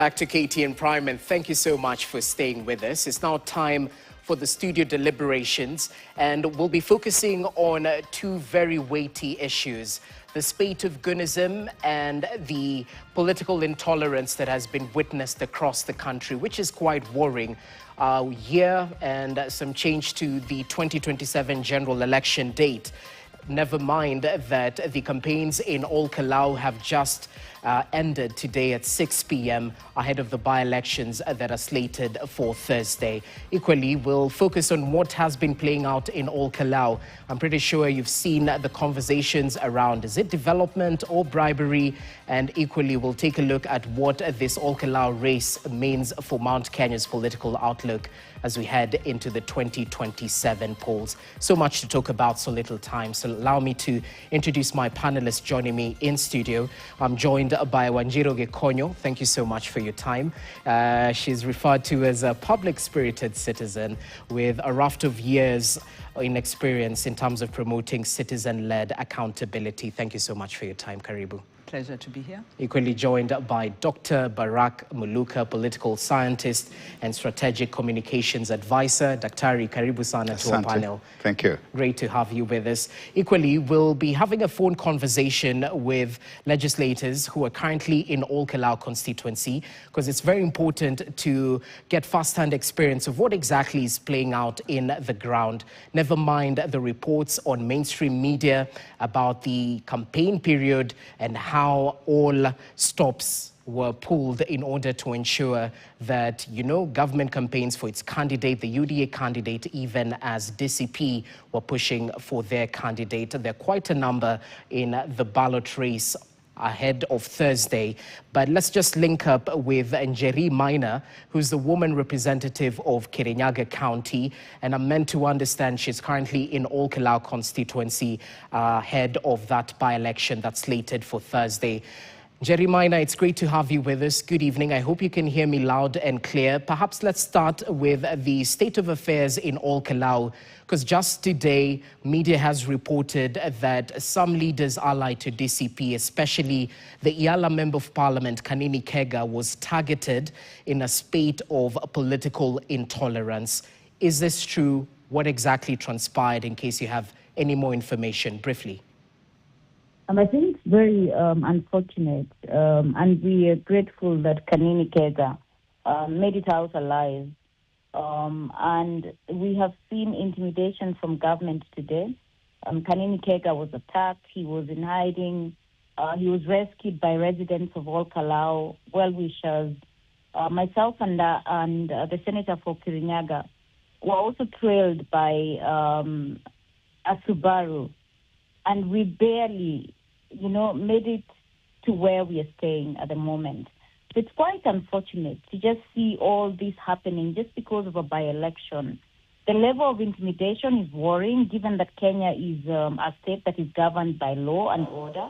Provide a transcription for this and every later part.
Back to KTN Prime, and thank you so much for staying with us. It's now time for the studio deliberations, and we'll be focusing on two very weighty issues: the spate of Goonism and the political intolerance that has been witnessed across the country, which is quite worrying. Year and some change to the 2027 general election date. Never mind that the campaigns in Ol Kalou have just ended today at 6 p.m. ahead of the by-elections that are slated for Thursday. Equally, we'll focus on what has been playing out in Ol Kalou. I'm pretty sure you've seen the conversations around, is it development or bribery? And equally, we'll take a look at what this Ol Kalou race means for Mount Kenya's political outlook as we head into the 2027 polls. So much to talk about, so little time. So allow me to introduce my panelists joining me in studio. I'm joined by Wanjiro Gekonyo. Thank you so much for your time. She's referred to as a public-spirited citizen with a raft of years in experience in terms of promoting citizen-led accountability. Thank you so much for your time, Karibu. Pleasure to be here. Equally joined by Dr. Barak Muluka, political scientist and strategic communications advisor. Daktari, karibu sana to our panel. Thank you. Great to have you with us. Equally, we'll be having a phone conversation with legislators who are currently in Ol Kalou constituency, because it's very important to get first-hand experience of what exactly is playing out in the ground. Never mind the reports on mainstream media about the campaign period and how all stops were pulled in order to ensure that, government campaigns for its candidate, the UDA candidate, even as DCP were pushing for their candidate. There are quite a number in the ballot race ahead of Thursday. But let's just link up with Njeri Maina, who's the woman representative of Kirinyaga County. And I'm meant to understand she's currently in Ol Kalou constituency ahead of that by-election that's slated for Thursday. Njeri Maina, it's great to have you with us. Good evening. I hope you can hear me loud and clear. Perhaps let's start with the state of affairs in Ol Kalou, because just today, media has reported that some leaders allied to DCP, especially the Iala Member of Parliament, Kanini Kega, was targeted in a spate of political intolerance. Is this true? What exactly transpired, in case you have any more information, briefly? I think it's very unfortunate, and we are grateful that Kanini Kega made it out alive. And we have seen intimidation from government today. Kanini Kega was attacked. He was in hiding. He was rescued by residents of Ol Kalou, well-wishers. Myself and the senator for Kirinyaga were also trailed by a Subaru. And we barely, made it to where we are staying at the moment. So it's quite unfortunate to just see all this happening just because of a by-election. The level of intimidation is worrying, given that Kenya is a state that is governed by law and order,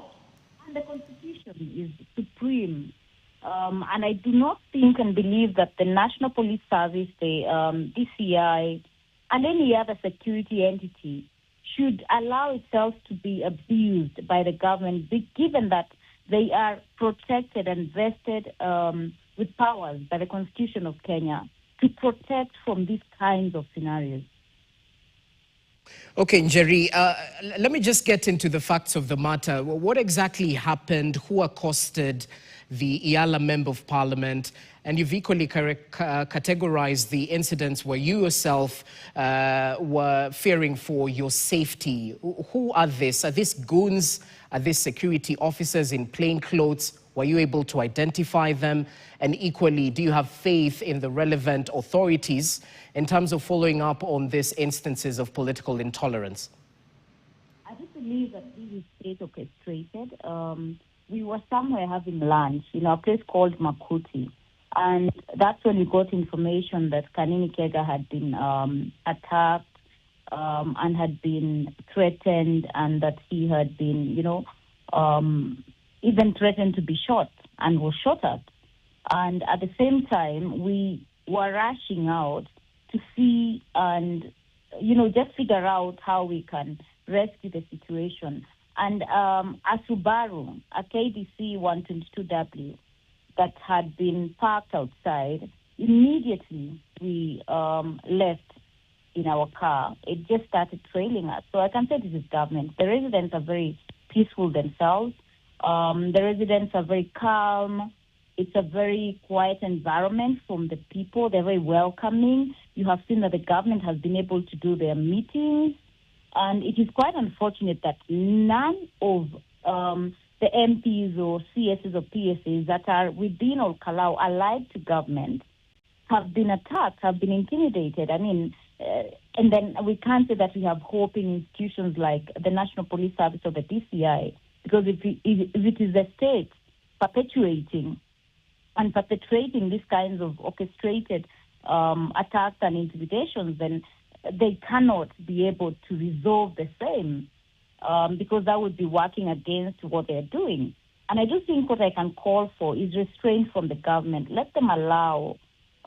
and the Constitution is supreme. And I do not think and believe that the National Police Service, the DCI, and any other security entity should allow itself to be abused by the government, given that they are protected and vested with powers by the Constitution of Kenya to protect from these kinds of scenarios. Okay, Njeri, let me just get into the facts of the matter. What exactly happened? Who accosted the Iala Member of Parliament? And you've equally categorized the incidents where you yourself were fearing for your safety. Who are this? Are these goons? Are these security officers in plain clothes? Were you able to identify them? And equally, do you have faith in the relevant authorities in terms of following up on these instances of political intolerance? I do believe that this is state orchestrated. We were somewhere having lunch in a place called Makuti. And that's when we got information that Kanini Kega had been attacked and had been threatened, and that he had been, even threatened to be shot and was shot at. And at the same time, we were rushing out to see and, just figure out how we can rescue the situation. And a Subaru, a KDC 122W, that had been parked outside. Immediately, we left in our car. It just started trailing us. So I can say this is government. The residents are very peaceful themselves. The residents are very calm. It's a very quiet environment from the people. They're very welcoming. You have seen that the government has been able to do their meetings. And it is quite unfortunate that none of the MPs or CSs or PSs that are within or Kalau allied to government have been attacked, have been intimidated. I mean, and then we can't say that we have hope in institutions like the National Police Service or the DCI, because if it is the state perpetuating and perpetrating these kinds of orchestrated attacks and intimidations, then they cannot be able to resolve the same, because that would be working against what they're doing. And I do think what I can call for is restraint from the government. Let them allow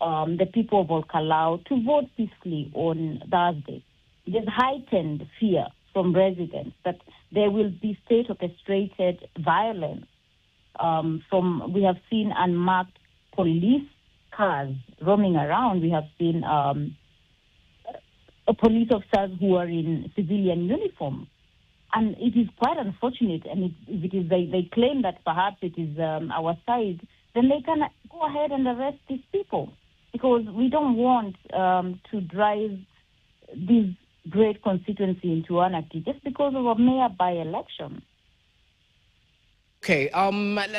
the people of Olkalau to vote peacefully on Thursday. There's heightened fear from residents that there will be state orchestrated violence. We have seen unmarked police cars roaming around. We have seen police officers who are in civilian uniform. And it is quite unfortunate. And if it is they claim that perhaps it is our side, then they can go ahead and arrest these people, because we don't want to drive this great constituency into anarchy just because of a mayor by-election. Okay,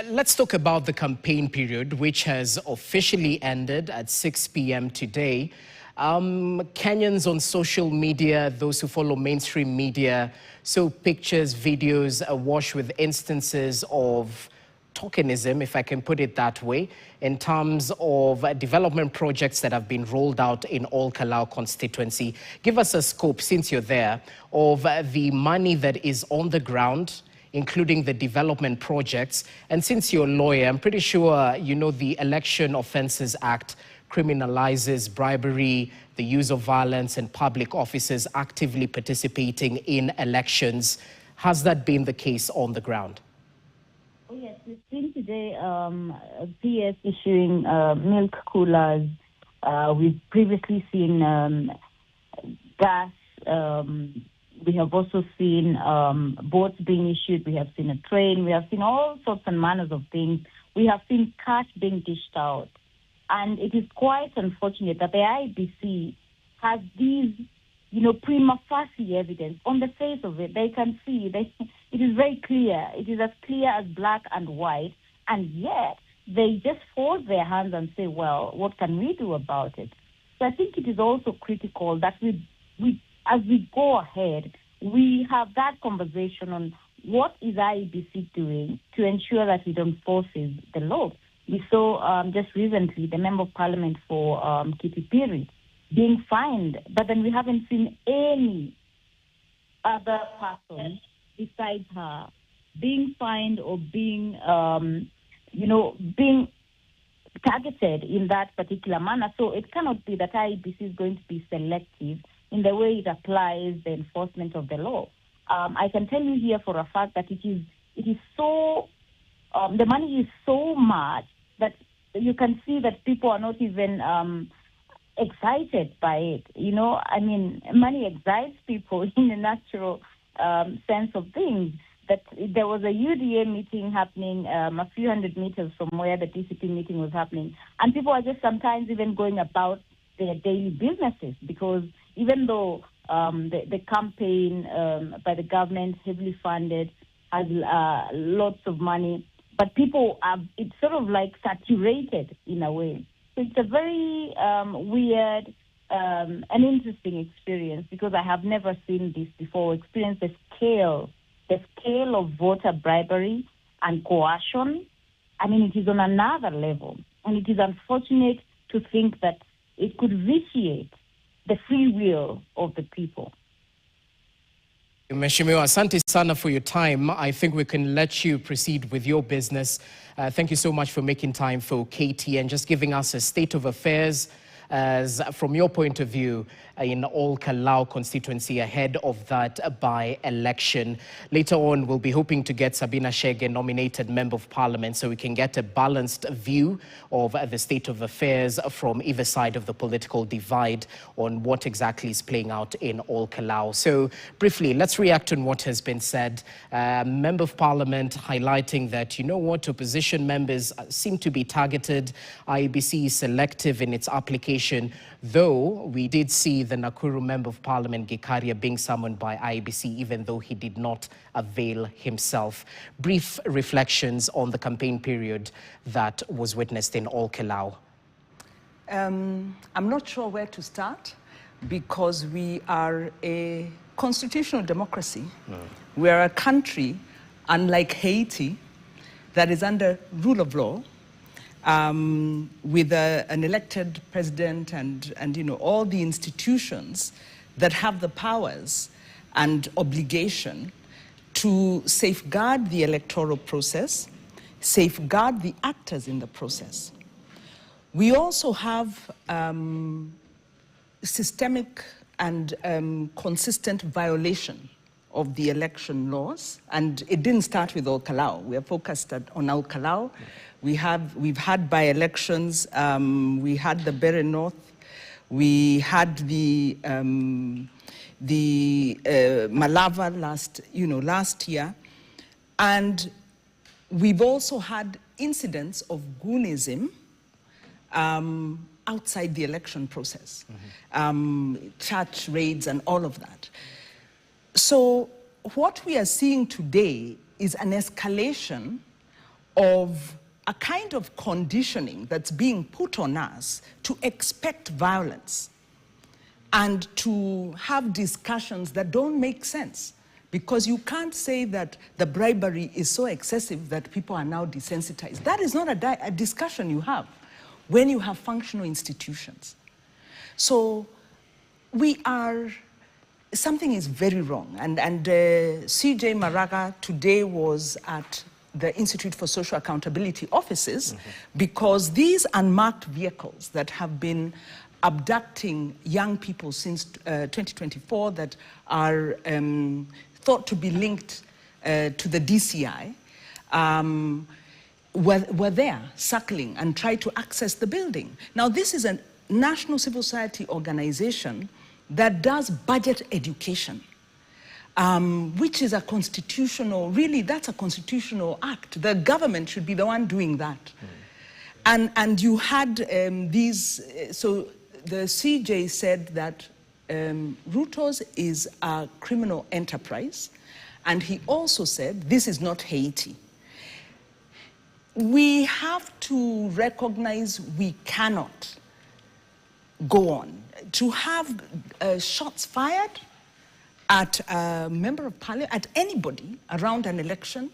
let's talk about the campaign period, which has officially ended at 6 p.m. today. Kenyans on social media, those who follow mainstream media, so pictures, videos awash with instances of tokenism, if I can put it that way, in terms of development projects that have been rolled out in All Kalau constituency. Give us a scope, since you're there, of the money that is on the ground, including the development projects. And since you're a lawyer, I'm pretty sure you know the Election Offences Act criminalizes bribery, the use of violence, and public officers actively participating in elections. Has that been the case on the ground? Oh, yes, we've seen today PS issuing milk coolers. We've previously seen gas. We have also seen boats being issued. We have seen a train. We have seen all sorts and manners of things. We have seen cash being dished out. And it is quite unfortunate that the IBC has these, prima facie evidence. On the face of it, they can see, it is very clear. It is as clear as black and white. And yet, they just fold their hands and say, well, what can we do about it? So I think it is also critical that we as we go ahead, we have that conversation on what is IEBC doing to ensure that it enforces the law. We saw just recently the Member of Parliament for Kitipiri being fined, but then we haven't seen any other person besides her being fined or being, being targeted in that particular manner. So it cannot be that IEBC is going to be selective in the way it applies the enforcement of the law. I can tell you here for a fact that it is so, the money is so much that you can see that people are not even excited by it. Money excites people in a natural sense of things. That there was a UDA meeting happening a few hundred meters from where the DCP meeting was happening, and people are just sometimes even going about their daily businesses, because even though the campaign by the government, heavily funded, has lots of money, but people it's sort of like saturated in a way. So it's a very weird and interesting experience, because I have never seen this before, experienced the scale of voter bribery and coercion. I mean, it is on another level. And it is unfortunate to think that it could vitiate the free will of the people. Mheshimiwa, asante sana for your time. I think we can let you proceed with your business. Thank you so much for making time for KTN, just giving us a state of affairs as from your point of view in Ol Kalou constituency ahead of that by-election? Later on, we'll be hoping to get Sabina Chege, nominated Member of Parliament, so we can get a balanced view of the state of affairs from either side of the political divide on what exactly is playing out in Ol Kalou. So briefly, let's react on what has been said. Member of Parliament highlighting that, you know what, opposition members seem to be targeted. IEBC is selective in its application, though we did see the Nakuru Member of Parliament, Gikaria, being summoned by IEBC, even though he did not avail himself. Brief reflections on the campaign period that was witnessed in Ol Kalou. I'm not sure where to start, because we are a constitutional democracy. We are a country, unlike Haiti, that is under rule of law, with an elected president and you know, all the institutions that have the powers and obligation to safeguard the electoral process, safeguard the actors in the process. We also have systemic and consistent violation of the election laws, and it didn't start with Ol Kalou. We are focused on Ol Kalou. We've had by-elections. We had the Bere North. We had the Malava last year, and we've also had incidents of Goonism outside the election process, church raids and all of that. So what we are seeing today is an escalation of a kind of conditioning that's being put on us to expect violence and to have discussions that don't make sense, because you can't say that the bribery is so excessive that people are now desensitized. That is not a discussion you have when you have functional institutions. So something is very wrong. And CJ Maraga today was at the Institute for Social Accountability offices, because these unmarked vehicles that have been abducting young people since 2024 that are thought to be linked to the DCI, were there circling and tried to access the building. Now, this is a national civil society organization that does budget education, which is a constitutional, really that's a constitutional act. The government should be the one doing that. And you had so the CJ said that Ruto's is a criminal enterprise, and he also said this is not Haiti. We have to recognize we cannot go on. To have shots fired at a member of parliament, at anybody around an election,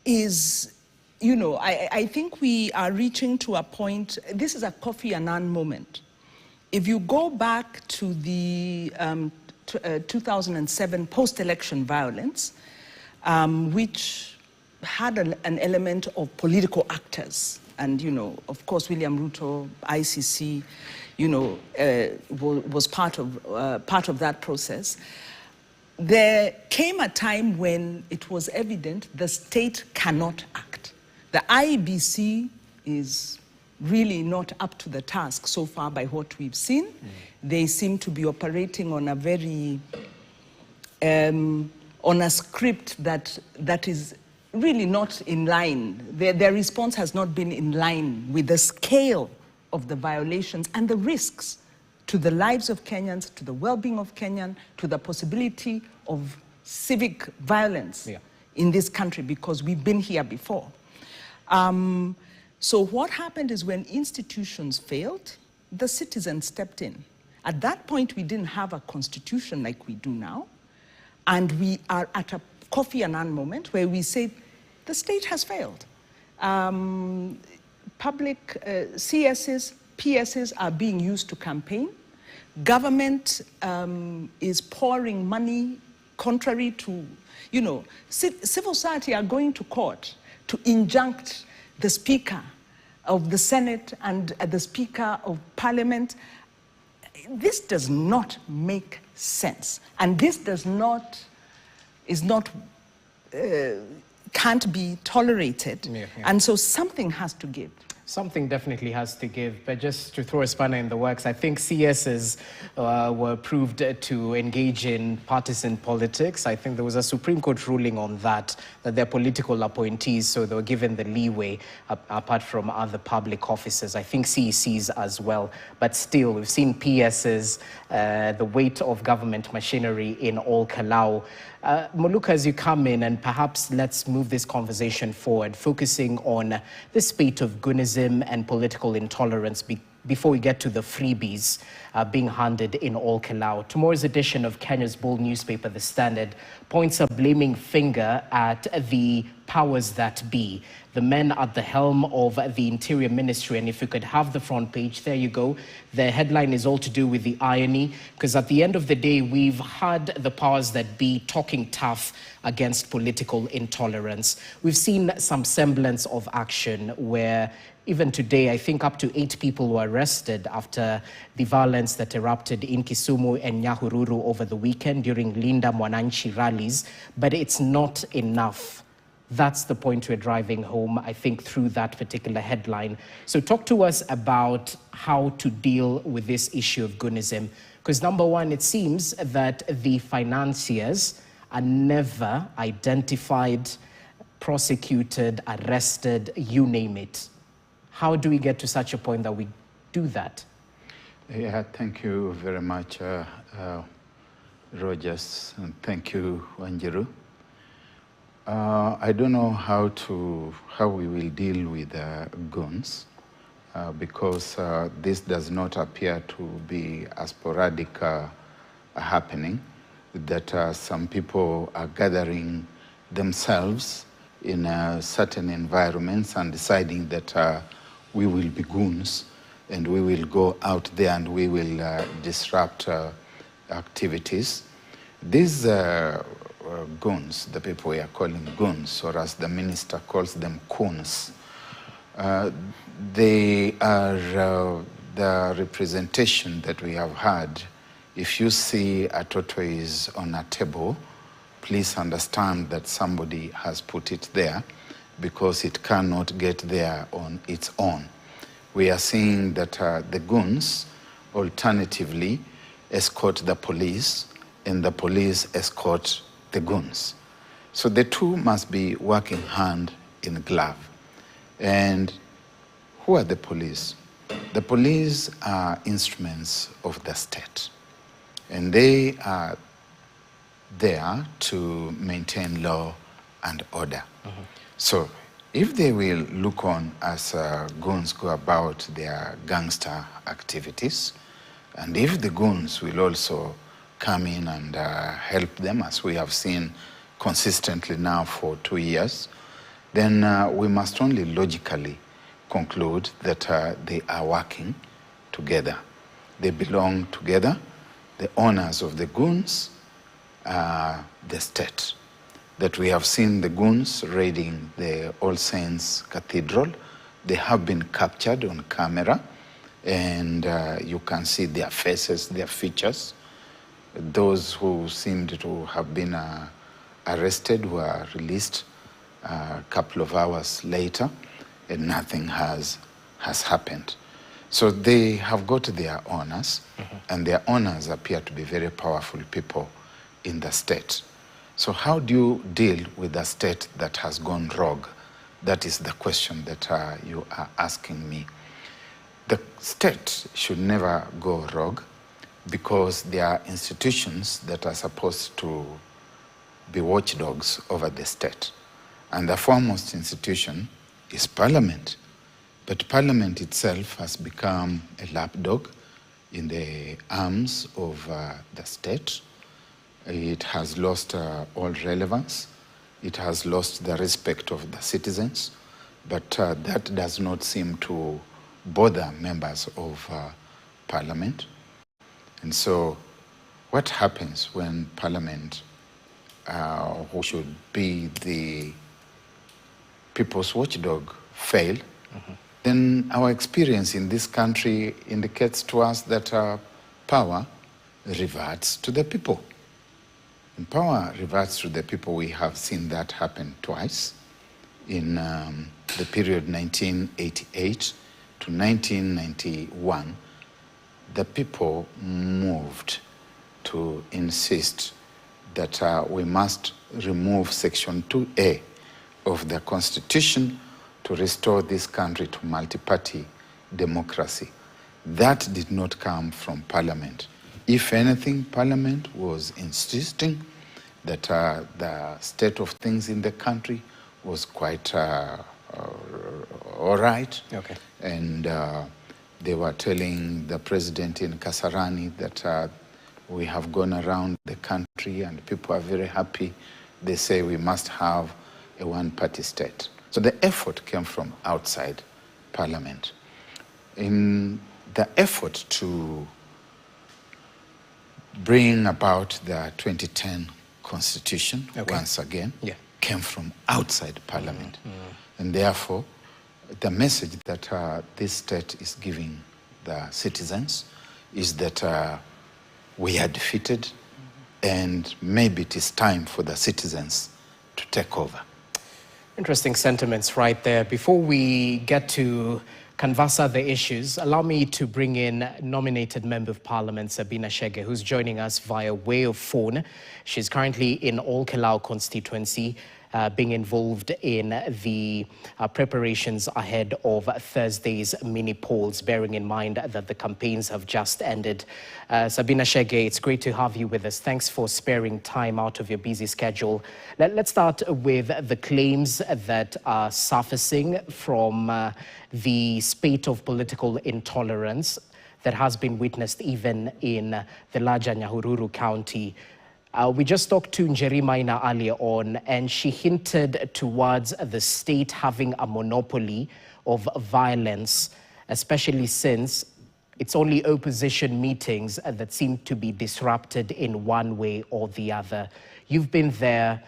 is, you know, I think we are reaching to a point. This is a Kofi Annan moment. If you go back to the 2007 post-election violence, which had an element of political actors, and, you know, of course, William Ruto, ICC, you know, was part of that process. There came a time when it was evident the state cannot act. The IEBC is really not up to the task so far by what we've seen. They seem to be operating on a very, on a script that is really not in line. Their response has not been in line with the scale of the violations and the risks to the lives of Kenyans, to the well-being of Kenyans, to the possibility of civic violence in this country, because we've been here before. So what happened is, when institutions failed, the citizens stepped in. At that point, we didn't have a constitution like we do now, and we are at a Kofi Annan moment where we say the state has failed. Public CSs, PSs are being used to campaign. Government is pouring money contrary to, you know, civil society are going to court to injunct the speaker of the Senate and the Speaker of Parliament. This does not make sense. And this can't be tolerated. Yeah. And so something has to give. Something definitely has to give, but just to throw a spanner in the works, I think CSs were approved to engage in partisan politics. I think there was a Supreme Court ruling on that they're political appointees, so they were given the leeway apart from other public officers. I think CECs as well, but still, we've seen PSs, the weight of government machinery in all Kalau. Moluka, as you come in, and perhaps let's move this conversation forward, focusing on the spate of Goonism and political intolerance before we get to the freebies being handed in all Kalau. Tomorrow's edition of Kenya's bold newspaper, The Standard, points a blaming finger at the powers that be, the men at the helm of the Interior Ministry. And if you could have the front page, there you go. The headline is all to do with the irony, because at the end of the day, we've had the powers that be talking tough against political intolerance. We've seen some semblance of action where even today, I think up to 8 people were arrested after the violence that erupted in Kisumu and Nyahururu over the weekend during Linda Mwananchi rallies. But it's not enough. That's the point we're driving home, I think, through that particular headline. So talk to us about how to deal with this issue of Goonism. Because number one, it seems that the financiers are never identified, prosecuted, arrested, you name it. How do we get to such a point that we do that? Yeah, thank you very much, Rogers, and thank you, Wanjiru. I don't know how we will deal with goons because this does not appear to be a sporadic happening, that some people are gathering themselves in certain environments and deciding that we will be goons and we will go out there and we will disrupt activities. These goons, the people we are calling goons, or as the minister calls them, coons, they are the representation that we have had. If you see a tortoise on a table, please understand that somebody has put it there because it cannot get there on its own. We are seeing that the goons alternatively escort the police and the police escort the goons. So the two must be working hand in glove. And who are the police? The police are instruments of the state, and they are there to maintain law and order. So if they will look on as goons go about their gangster activities, and if the goons will also come in and help them, as we have seen consistently now for 2 years, then we must only logically conclude that they are working together. They belong together. The owners of the goons are the state. That we have seen the goons raiding the All Saints Cathedral. They have been captured on camera, and you can see their faces, their features. Those who seemed to have been arrested were released a couple of hours later, and nothing has happened. So they have got their owners, and their owners appear to be very powerful people in the state. So how do you deal with a state that has gone rogue? That is the question that you are asking me. The state should never go rogue because there are institutions that are supposed to be watchdogs over the state. And the foremost institution is Parliament. But Parliament itself has become a lapdog in the arms of the state. It has lost all relevance. It has lost the respect of the citizens. But that does not seem to bother members of Parliament. And so what happens when Parliament, who should be the people's watchdog, fail? then our experience in this country indicates to us that power reverts to the people. And power reverts to the people. We have seen that happen twice in the period 1988 to 1991. The people moved to insist that we must remove Section 2A of the Constitution to restore this country to multi-party democracy. That did not come from Parliament. If anything, Parliament was insisting that the state of things in the country was quite all right. Okay. And they were telling the president in Kasarani that we have gone around the country and people are very happy. They say we must have a one-party state. So the effort came from outside Parliament. In the effort to bring about the 2010 Constitution, once again, came from outside Parliament. And therefore, the message that this state is giving the citizens is that we are defeated and maybe it is time for the citizens to take over. Interesting sentiments right there. Before we get to canvass the issues, allow me to bring in nominated Member of Parliament Sabina Chege, who's joining us via way of phone. She's currently in Ol Kalou constituency, being involved in the preparations ahead of Thursday's mini polls, bearing in mind that the campaigns have just ended. Sabina Chege, it's great to have you with us. Thanks for sparing time out of your busy schedule. Let's start with the claims that are surfacing from the spate of political intolerance that has been witnessed even in the larger Nyahururu County. We just talked to Njeri Maina earlier on, and she hinted towards the state having a monopoly of violence, especially since it's only opposition meetings that seem to be disrupted in one way or the other. You've been there.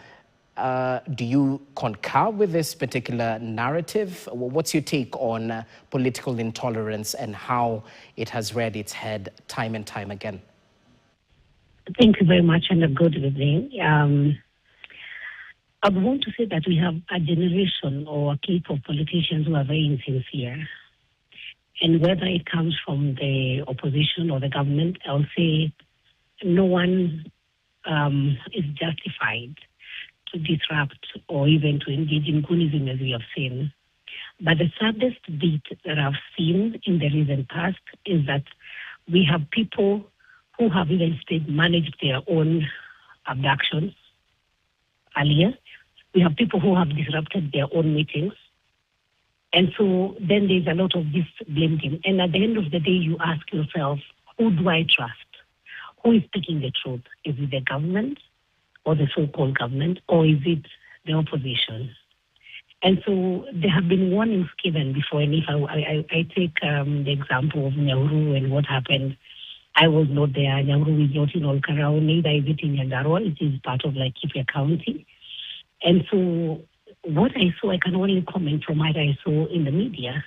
Do you concur with this particular narrative? What's your take on political intolerance and how it has reared its head time and time again? Thank you very much and a good evening. I want to say that we have a generation or a clique of politicians who are very insincere. And whether it comes from the opposition or the government, I'll say no one is justified to disrupt or even to engage in Goonism as we have seen. But the saddest bit that I've seen in the recent past is that we have people who have even managed their own abductions earlier. We have people who have disrupted their own meetings. And so then there's a lot of this blame game. And at the end of the day, you ask yourself, who do I trust? Who is speaking the truth? Is it the government or the so-called government, or is it the opposition? And so there have been warnings given before. And if I take the example of Nyahururu and what happened, I was not there. Nyahururu is not in Ol Kalou, neither is it in Nyandarua. It is part of Laikipia County. And so what I saw, I can only comment from what I saw in the media.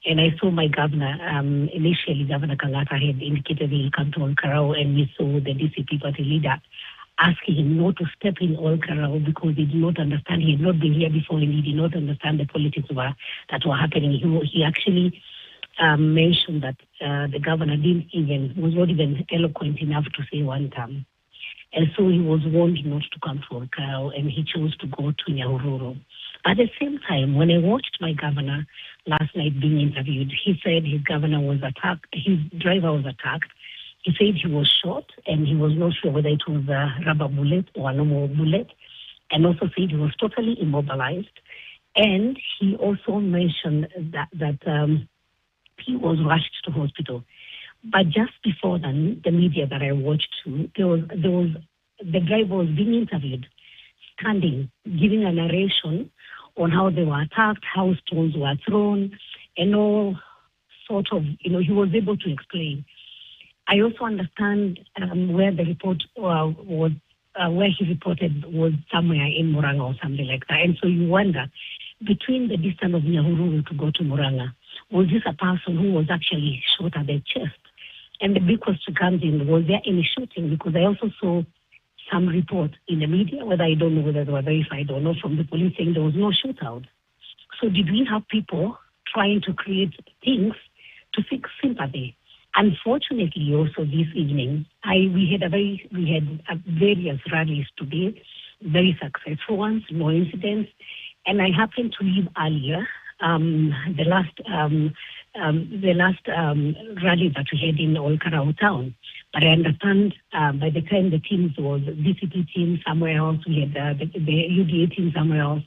And I saw my governor, initially Governor Kangata had indicated he will come to Ol Kalou, and we saw the DCP party leader asking him not to step in Ol Kalou because he did not understand. He had not been here before and he did not understand the politics that were happening. He actually mentioned that the governor was not even eloquent enough to say one term. And so he was warned not to come to Ol Kalou, and he chose to go to Nyahururu. At the same time, when I watched my governor last night being interviewed, he said his governor was attacked, his driver was attacked. He said he was shot, and he was not sure whether it was a rubber bullet or a normal bullet, and also said he was totally immobilized. And he also mentioned that he was rushed to hospital. But just before then, the media that I watched, the driver was being interviewed, standing, giving a narration on how they were attacked, how stones were thrown, and all sort of, he was able to explain. I also understand where the report was, where he reported was somewhere in Murang'a or something like that. And so you wonder, between the distance of Nyahururu to go to Muranga, was this a person who was actually shot at the chest? And the big question comes in, was there any shooting? Because I also saw some reports in the media, whether I don't know whether they were verified or not, from the police saying there was no shootout. So did we have people trying to create things to seek sympathy? Unfortunately, also this evening, we had various rallies today, very successful ones, no incidents, and I happened to leave earlier. The last rally that we had in Olkarau town, but I understand by the time the teams was DCP team somewhere else, we had the UDA team somewhere else,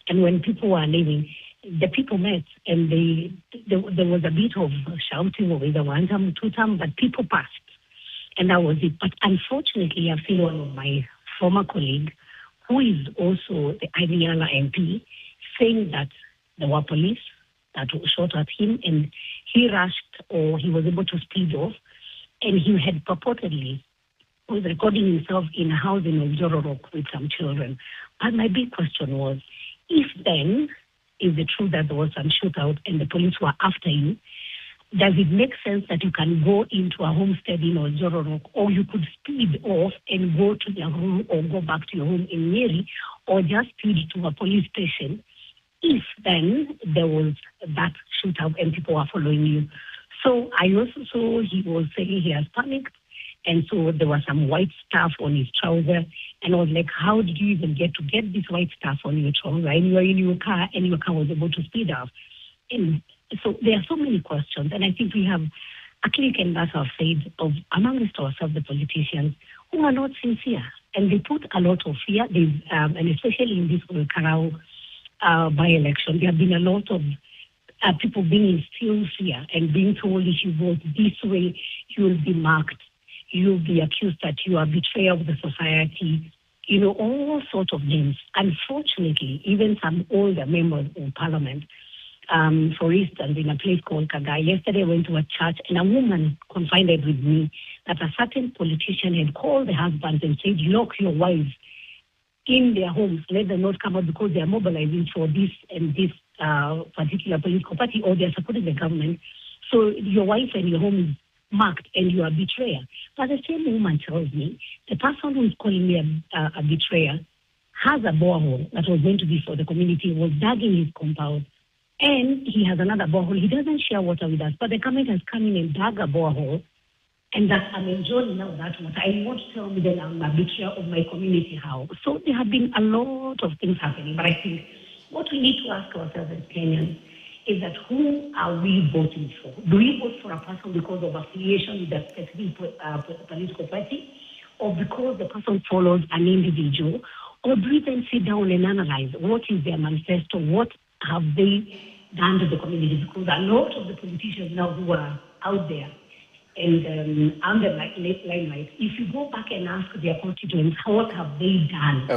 and when people were leaving, the people met, and there was a bit of shouting of either one term, two term, but people passed, and that was it. But unfortunately, I've seen one of my former colleagues, who is also the Iriala MP, saying that there were police that shot at him, and he rushed, or he was able to speed off, and he had purportedly was recording himself in a house in Oljororok with some children. But my big question was, if then is it true that there was some shootout and the police were after you, does it make sense that you can go into a homestead in Oljororok, or you could speed off and go to your home or go back to your home in Nyeri, or just speed to a police station if then there was that shootout and people were following you? So I also saw he was saying he has panicked, and so there was some white stuff on his trouser, and I was like, how did you even get this white stuff on your trouser? And you were in your car, and your car was able to speed up. And so there are so many questions, and I think we have, actually, and that's our said, of amongst ourselves, the politicians, who are not sincere, and they put a lot of fear, and especially in this Olkarau by-election, there have been a lot of people being instilled fear and being told, if you vote this way, you will be marked. You'll be accused that you are betrayer of the society, all sorts of names. Unfortunately, even some older members of parliament, for instance, in a place called Kagai, yesterday I went to a church and a woman confided with me that a certain politician had called the husbands and said, lock your wives in their homes, let them not come out because they are mobilizing for this and this particular political party, or they are supporting the government. So your wife and your home is marked and you are a betrayer. But the same woman tells me the person who is calling me a betrayer has a borehole that was going to be for the community, was dug in his compound, and he has another borehole. He doesn't share water with us, but the government has come in and dug a borehole, and that I'm enjoying now that water. I want to tell me that I'm a betrayer of my community. How? So there have been a lot of things happening, but I think what we need to ask ourselves as Kenyans is that who are we voting for? Do we vote for a person because of affiliation with a specific political party, or because the person follows an individual, or do we then sit down and analyze what is their manifesto, what have they done to the community? Because a lot of the politicians now who are out there and under limelight, if you go back and ask their constituents, what have they done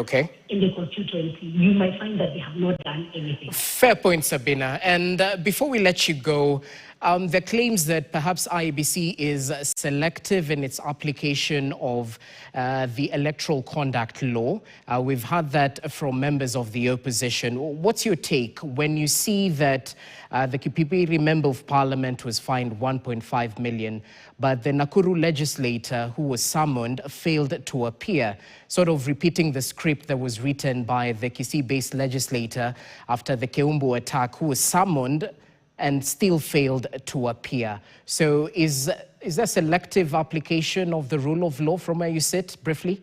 in the constituency, you might find that they have not done anything. Fair point, Sabina. And before we let you go, the claims that perhaps IEBC is selective in its application of the electoral conduct law. We've heard that from members of the opposition. What's your take when you see that the Kipipiri Member of Parliament was fined 1.5 million, but the Nakuru legislator who was summoned failed to appear, sort of repeating the script that was written by the Kisii-based legislator after the Keumbu attack, who was summoned and still failed to appear. So is there selective application of the rule of law from where you sit, briefly?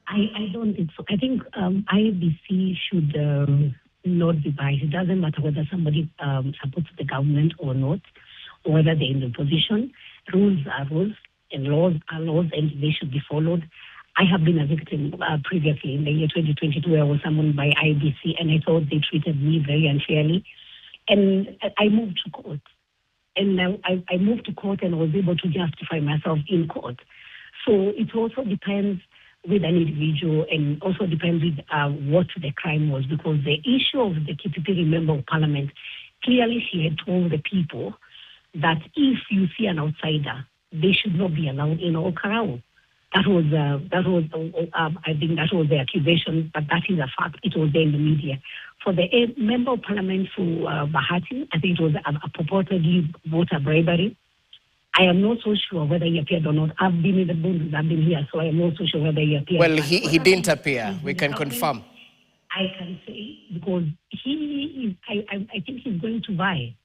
I don't think so. I think IEBC should not be biased. It doesn't matter whether somebody supports the government or not, or whether they're in the opposition. Rules are rules, and laws are laws, and they should be followed. I have been a victim previously in the year 2022, where I was summoned by IEBC, and I thought they treated me very unfairly. And I moved to court. And I moved to court and was able to justify myself in court. So it also depends with an individual, and also depends with what the crime was, because the issue of the Kipipiri Member of Parliament, clearly she had told the people that if you see an outsider, they should not be allowed in Olkarau. That was, I think that was the accusation, but that is a fact. It was there in the media. For the member of parliament for Bahati, I think it was a purportedly voter bribery. I am not so sure whether he appeared or not. I've been in the booth, I've been here, so I'm not so sure whether he appeared. Well, he didn't appear. We can confirm. I can say, because I think he's going to buy,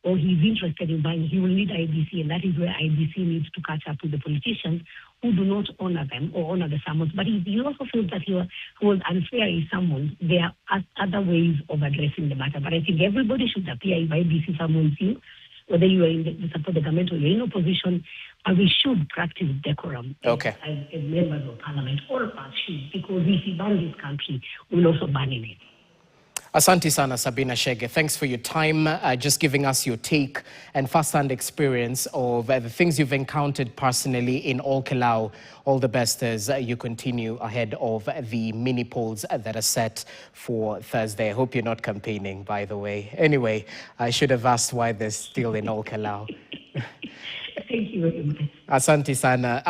or he's interested in buying. He will need IBC, and that is where IBC needs to catch up with the politicians who do not honor them or honor the summons. But he also feels that he was unfairly summoned. There are other ways of addressing the matter. But I think everybody should appear if IBC summons you, whether you are in the support the government or you're in opposition, and we should practice decorum as members of parliament. All of us should, because if we ban this country, we'll also ban in it. Asante sana, Sabina Chege. Thanks for your time, just giving us your take and first-hand experience of the things you've encountered personally in Olkalau. All the best as you continue ahead of the mini polls that are set for Thursday. I hope you're not campaigning, by the way. Anyway, I should have asked why they're still in Olkalau. Thank you very much. Asante sana.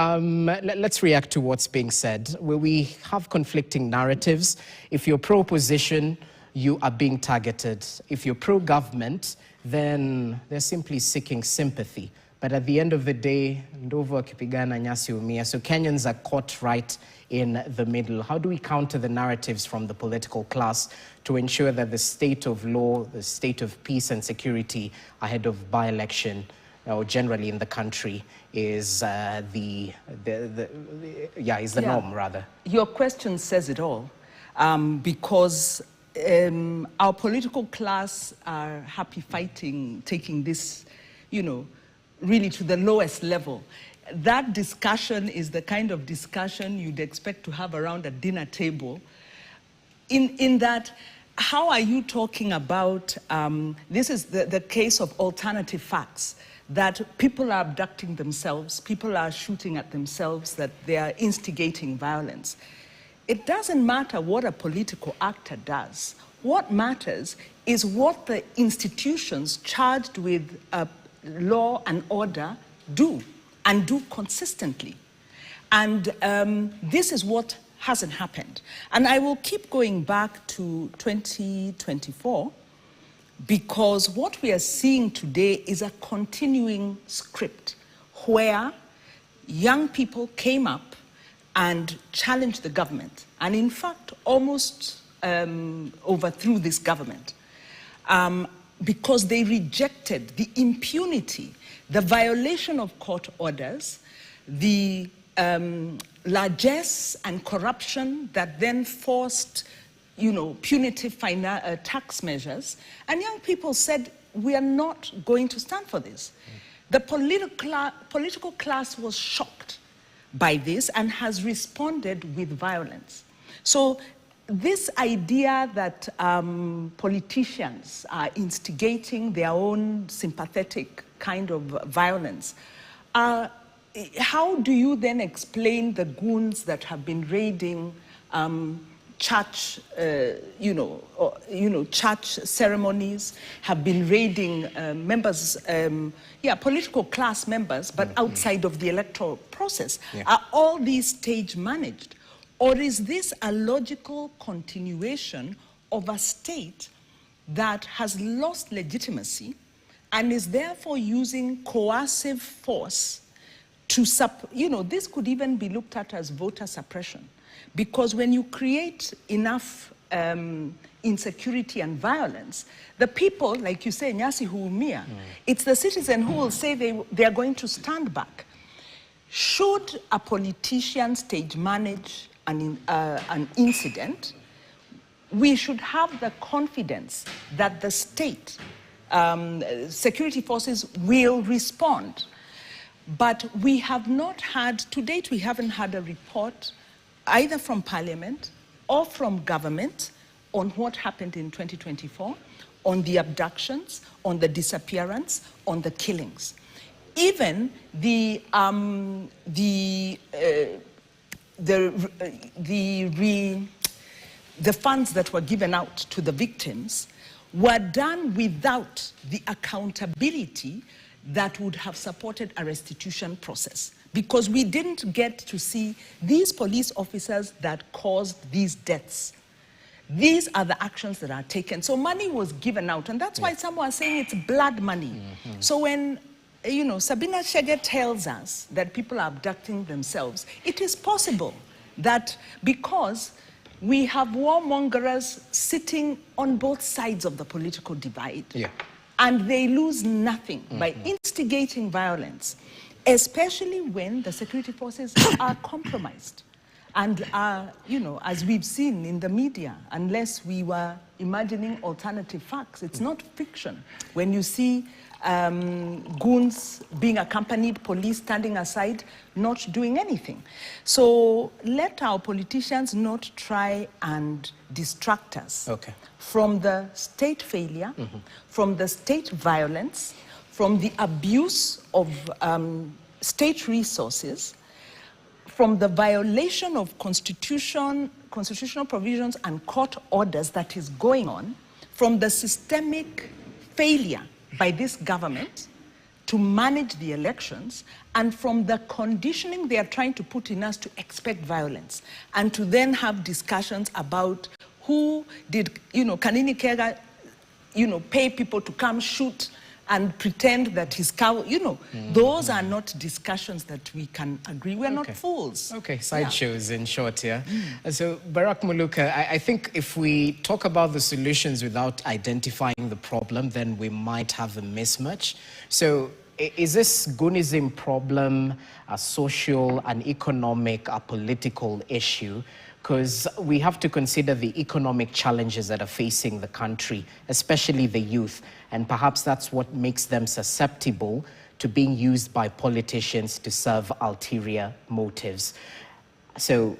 Let's react to what's being said. We have conflicting narratives. If you're pro-opposition, you are being targeted. If you're pro-government, then they're simply seeking sympathy. But at the end of the day, ndovu akipigana nyasi umia. So Kenyans are caught right in the middle. How do we counter the narratives from the political class to ensure that the state of law, the state of peace and security ahead of by-election, or generally in the country, is the norm, rather? Your question says it all, because our political class are happy fighting, taking this, really to the lowest level. That discussion is the kind of discussion you'd expect to have around a dinner table. In that, how are you talking about, this is the case of alternative facts, that people are abducting themselves, people are shooting at themselves, that they are instigating violence. It doesn't matter what a political actor does. What matters is what the institutions charged with law and order do, and do consistently. And this is what hasn't happened. And I will keep going back to 2024, because what we are seeing today is a continuing script where young people came up and challenged the government, and in fact almost overthrew this government, because they rejected the impunity, the violation of court orders, the largesse and corruption that then forced punitive tax measures. And young people said, we are not going to stand for this. The political class was shocked by this and has responded with violence. So this idea that politicians are instigating their own sympathetic kind of violence, how do you then explain the goons that have been raiding church, church ceremonies, have been raiding members, political class members, but outside of the electoral process? Are all these stage managed? Or is this a logical continuation of a state that has lost legitimacy and is therefore using coercive force to, this could even be looked at as voter suppression. Because when you create enough insecurity and violence, the people, like you say, nyasi huumia, it's the citizen who will say they are going to stand back. Should a politician stage manage an incident, we should have the confidence that the state, security forces will respond. But we have not had, to date, we haven't had a report either from Parliament or from government on what happened in 2024, on the abductions, on the disappearance, on the killings. Even the funds that were given out to the victims were done without the accountability that would have supported a restitution process. because we didn't get to see these police officers that caused these deaths. These are the actions that are taken. So money was given out, and that's why some are saying it's blood money. So when, you know, Sabina Chege tells us that people are abducting themselves, it is possible that because we have warmongers sitting on both sides of the political divide, and they lose nothing by instigating violence, especially when the security forces are compromised. And, you know, as we've seen in the media, unless we were imagining alternative facts, it's not fiction. When you see goons being accompanied, police standing aside, not doing anything. So let our politicians not try and distract us from the state failure, from the state violence, from the abuse of state resources, from the violation of constitutional provisions and court orders that is going on, from the systemic failure by this government to manage the elections, and from the conditioning they are trying to put in us to expect violence, and to then have discussions about who did, you know, Kanini Kega, you know, pay people to come shoot and pretend that he's cow, you know, those are not discussions that we can agree. We're not fools. Sideshows in short, So, Barak Muluka, I think if we talk about the solutions without identifying the problem, then we might have a mismatch. So, is this Goonism problem a social, an economic, a political issue? Because we have to consider the economic challenges that are facing the country, especially the youth. And perhaps that's what makes them susceptible to being used by politicians to serve ulterior motives. So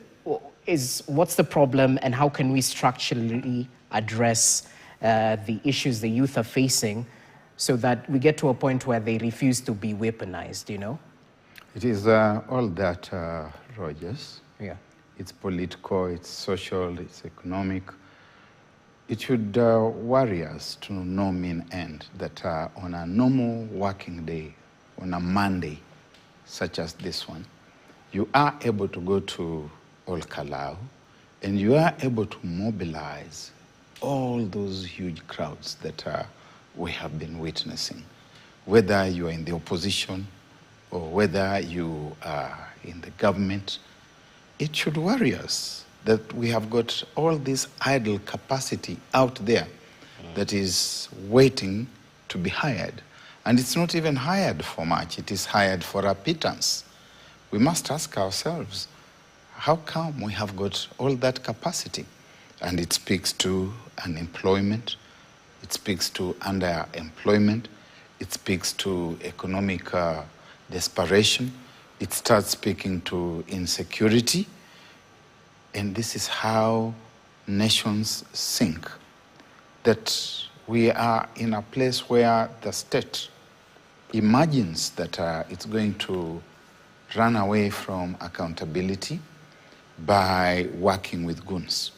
what's the problem, and how can we structurally address the issues the youth are facing so that we get to a point where they refuse to be weaponized, you know? It is all that, Rogers. It's political, it's social, it's economic. It should worry us to no mean end that on a normal working day, on a Monday, such as this one, you are able to go to Ol Kalou and you are able to mobilize all those huge crowds that we have been witnessing, whether you are in the opposition or whether you are in the government. It should worry us that we have got all this idle capacity out there that is waiting to be hired. And it's not even hired for much, it is hired for a pittance. We must ask ourselves, how come we have got all that capacity? And it speaks to unemployment, it speaks to underemployment, it speaks to economic desperation, it starts speaking to insecurity, and this is how nations sink. That we are in a place where the state imagines that it's going to run away from accountability by working with goons.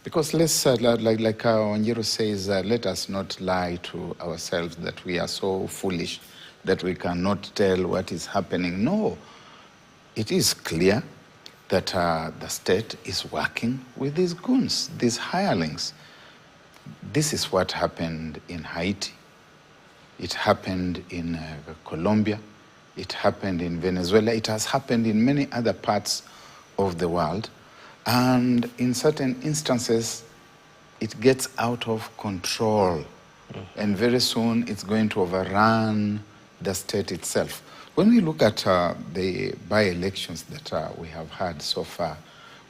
Because let's, like Wanjiru says, let us not lie to ourselves that we are so foolish that we cannot tell what is happening. No. It is clear that the state is working with these goons, these hirelings. This is what happened in Haiti. It happened in Colombia. It happened in Venezuela. It has happened in many other parts of the world. And in certain instances, it gets out of control. And very soon, it's going to overrun the state itself. When we look at the by-elections that we have had so far,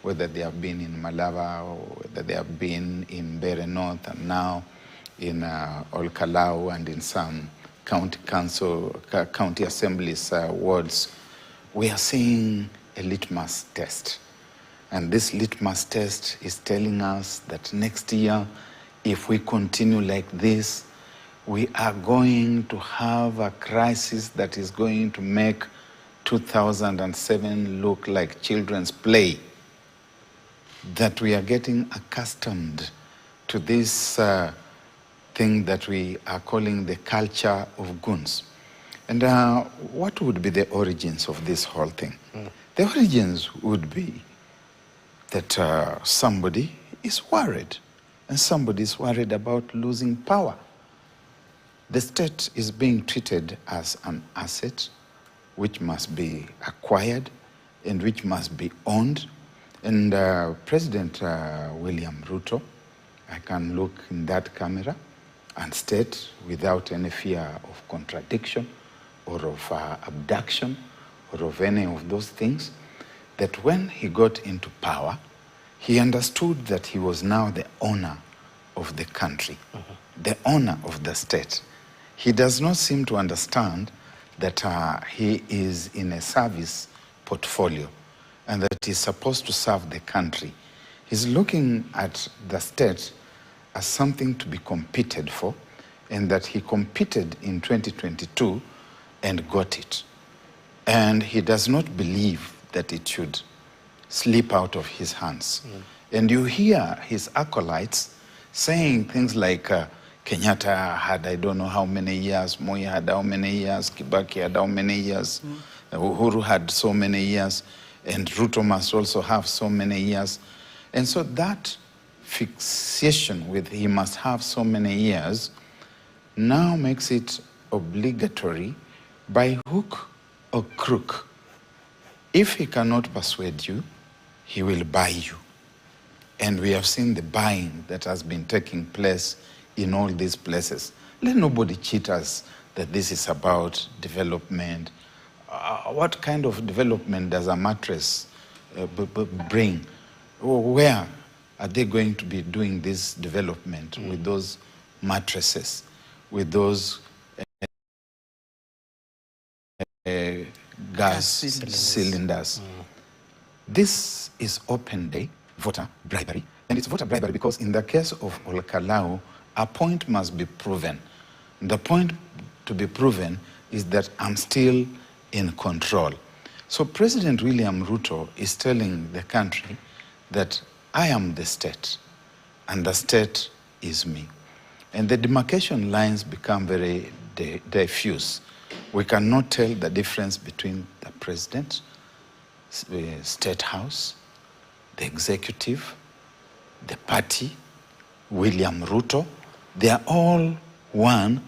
whether they have been in Malava or whether they have been in Bere North and now in Ol Kalou and in some county assemblies wards, we are seeing a litmus test. And this litmus test is telling us that next year, if we continue like this, we are going to have a crisis that is going to make 2007 look like children's play. That we are getting accustomed to this thing that we are calling the culture of goons. And what would be the origins of this whole thing? The origins would be that somebody is worried, and somebody is worried about losing power. The state is being treated as an asset which must be acquired and which must be owned. And President William Ruto, I can look in that camera and state without any fear of contradiction or of abduction or of any of those things, that when he got into power, he understood that he was now the owner of the country, the owner of the state. He does not seem to understand that he is in a service portfolio and that he's supposed to serve the country. He's looking at the state as something to be competed for, and that he competed in 2022 and got it. And he does not believe that it should slip out of his hands. And you hear his acolytes saying things like, Kenyatta had I don't know how many years, Moi had how many years, Kibaki had how many years, Uhuru had so many years, and Ruto must also have so many years. And so that fixation with he must have so many years now makes it obligatory by hook or crook. If he cannot persuade you, he will buy you. And we have seen the buying that has been taking place in all these places. Let nobody cheat us that this is about development. What kind of development does a mattress bring? Where are they going to be doing this development with those mattresses, with those gas cylinders? This is open day voter bribery, and it's voter bribery because in the case of Olkalau, a point must be proven. The point to be proven is that I'm still in control. So President William Ruto is telling the country that I am the state, and the state is me. And the demarcation lines become very diffuse. We cannot tell the difference between the president, the state house, the executive, the party, William Ruto. They are all one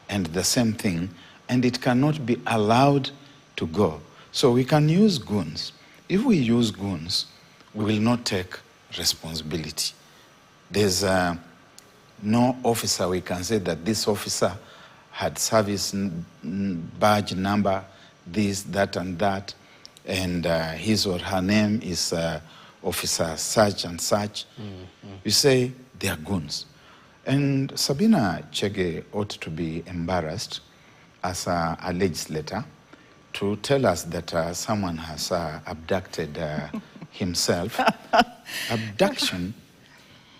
and the same thing, and it cannot be allowed to go. So we can use goons. If we use goons, we will not take responsibility. There's no officer we can say that this officer had service badge number, this, that, and that, and his or her name is officer such and such. You say they are goons. And Sabina Chege ought to be embarrassed as a legislator to tell us that someone has abducted himself. Abduction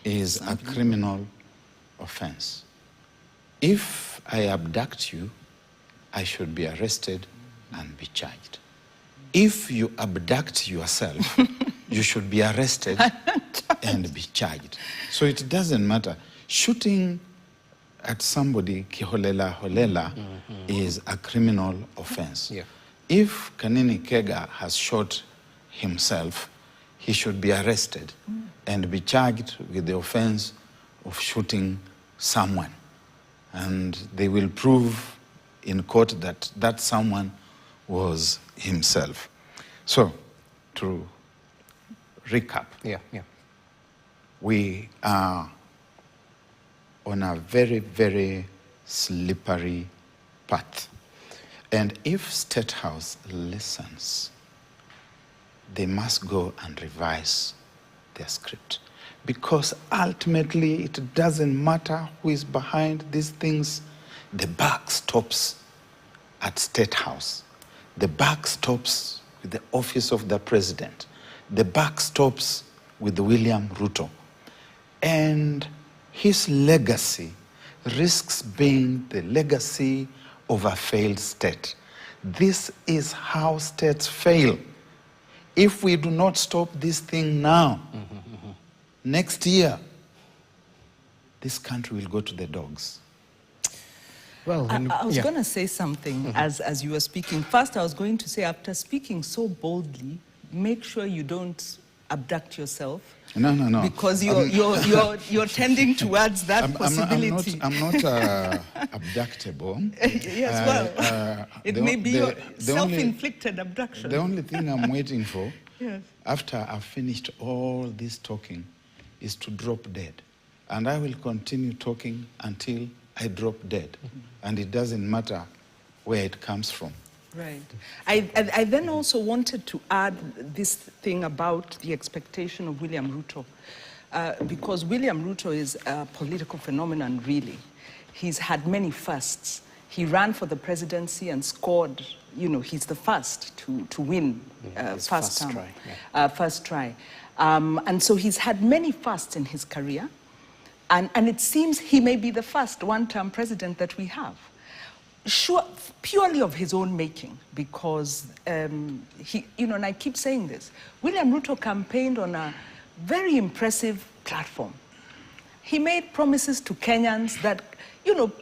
is a criminal offense. If I abduct you, I should be arrested and be charged. If you abduct yourself, you should be arrested and be charged. So it doesn't matter. Shooting at somebody kiholela is a criminal offense. Yeah. If Kanini Kega has shot himself, he should be arrested and be charged with the offense of shooting someone. And they will prove in court that that someone was himself. So, to recap, we are on a very, very slippery path. And if State House listens, they must go and revise their script. Because ultimately, it doesn't matter who is behind these things. The buck stops at State House. The buck stops with the office of the president. The buck stops with William Ruto. And his legacy risks being the legacy of a failed state. This is how states fail. If we do not stop this thing now, next year, this country will go to the dogs. Well, I was going to say something as you were speaking. First, I was going to say, after speaking so boldly, make sure you don't abduct yourself. No. Because you're tending towards that possibility. I'm not abductable. Yes, well, it may be your self-inflicted abduction. The only thing I'm waiting for, yes, after I've finished all this talking, is to drop dead. And I will continue talking until I drop dead. And it doesn't matter where it comes from. Right. I then also wanted to add this thing about the expectation of William Ruto, because William Ruto is a political phenomenon, really. He's had many firsts. He ran for the presidency and scored, he's the first to win first try. First try. And so he's had many firsts in his career, and it seems he may be the first one-term president that we have. Sure, purely of his own making, because he, and I keep saying this, William Ruto campaigned on a very impressive platform. He made promises to Kenyans that,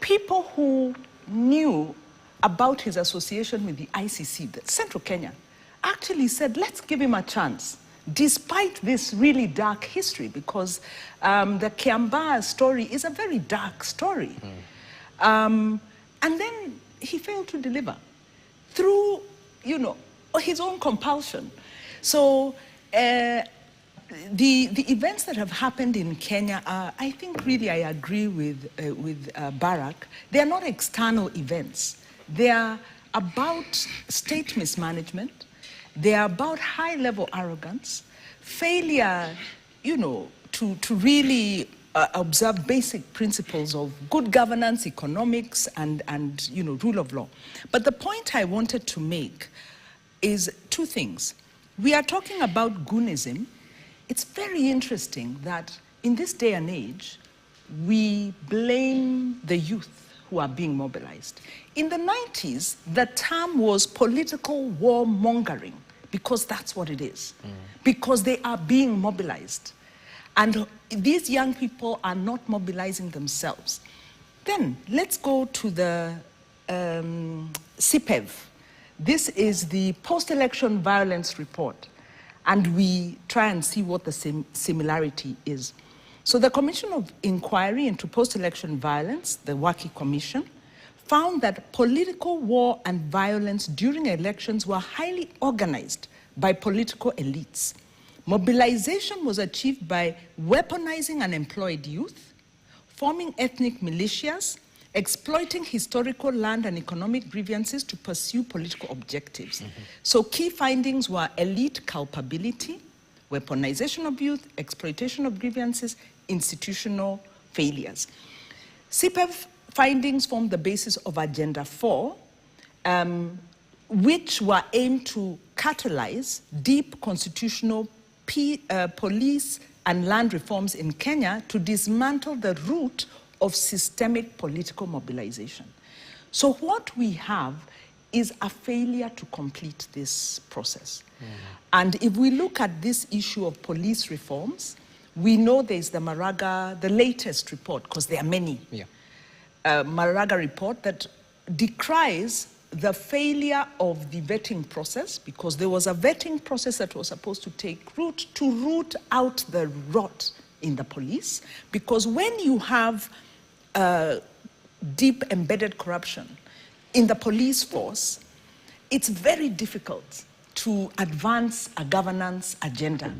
people who knew about his association with the ICC, the Central Kenya, actually said, let's give him a chance, despite this really dark history, because the Kiambaa story is a very dark story. And then he failed to deliver through, his own compulsion. So the events that have happened in Kenya are, I think really I agree with Barack, they are not external events. They are about state mismanagement. They are about high-level arrogance, failure, to really observe basic principles of good governance, economics, and rule of law. But the point I wanted to make is two things. We are talking about goonism. It's very interesting that in this day and age, we blame the youth who are being mobilized. In the 90s, the term was political warmongering, because that's what it is, because they are being mobilized. And these young people are not mobilizing themselves. Then let's go to the CPEV. This is the post-election violence report. And we try and see what the similarity is. So the Commission of Inquiry into Post-Election Violence, the WAKI Commission, found that political war and violence during elections were highly organized by political elites. Mobilization was achieved by weaponizing unemployed youth, forming ethnic militias, exploiting historical land and economic grievances to pursue political objectives. So key findings were elite culpability, weaponization of youth, exploitation of grievances, institutional failures. CPEV findings formed the basis of Agenda 4, which were aimed to catalyze deep constitutional police and land reforms in Kenya to dismantle the root of systemic political mobilization. So what we have is a failure to complete this process. And if we look at this issue of police reforms, we know there's the Maraga, the latest report, because there are many, Maraga report that decries the failure of the vetting process, because there was a vetting process that was supposed to take root to root out the rot in the police, because when you have deep embedded corruption in the police force, it's very difficult to advance a governance agenda,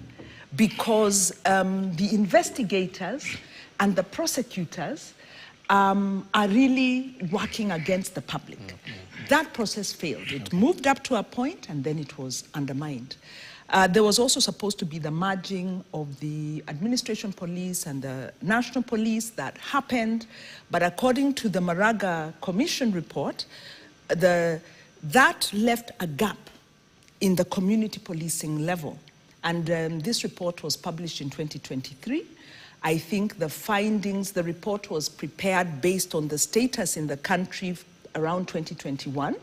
because the investigators and the prosecutors are really working against the public. That process failed. It moved up to a point and then it was undermined. There was also supposed to be the merging of the administration police and the national police. That happened, but according to the Maraga Commission report, that left a gap in the community policing level. And this report was published in 2023. I think the findings, the report was prepared based on the status in the country around 2021.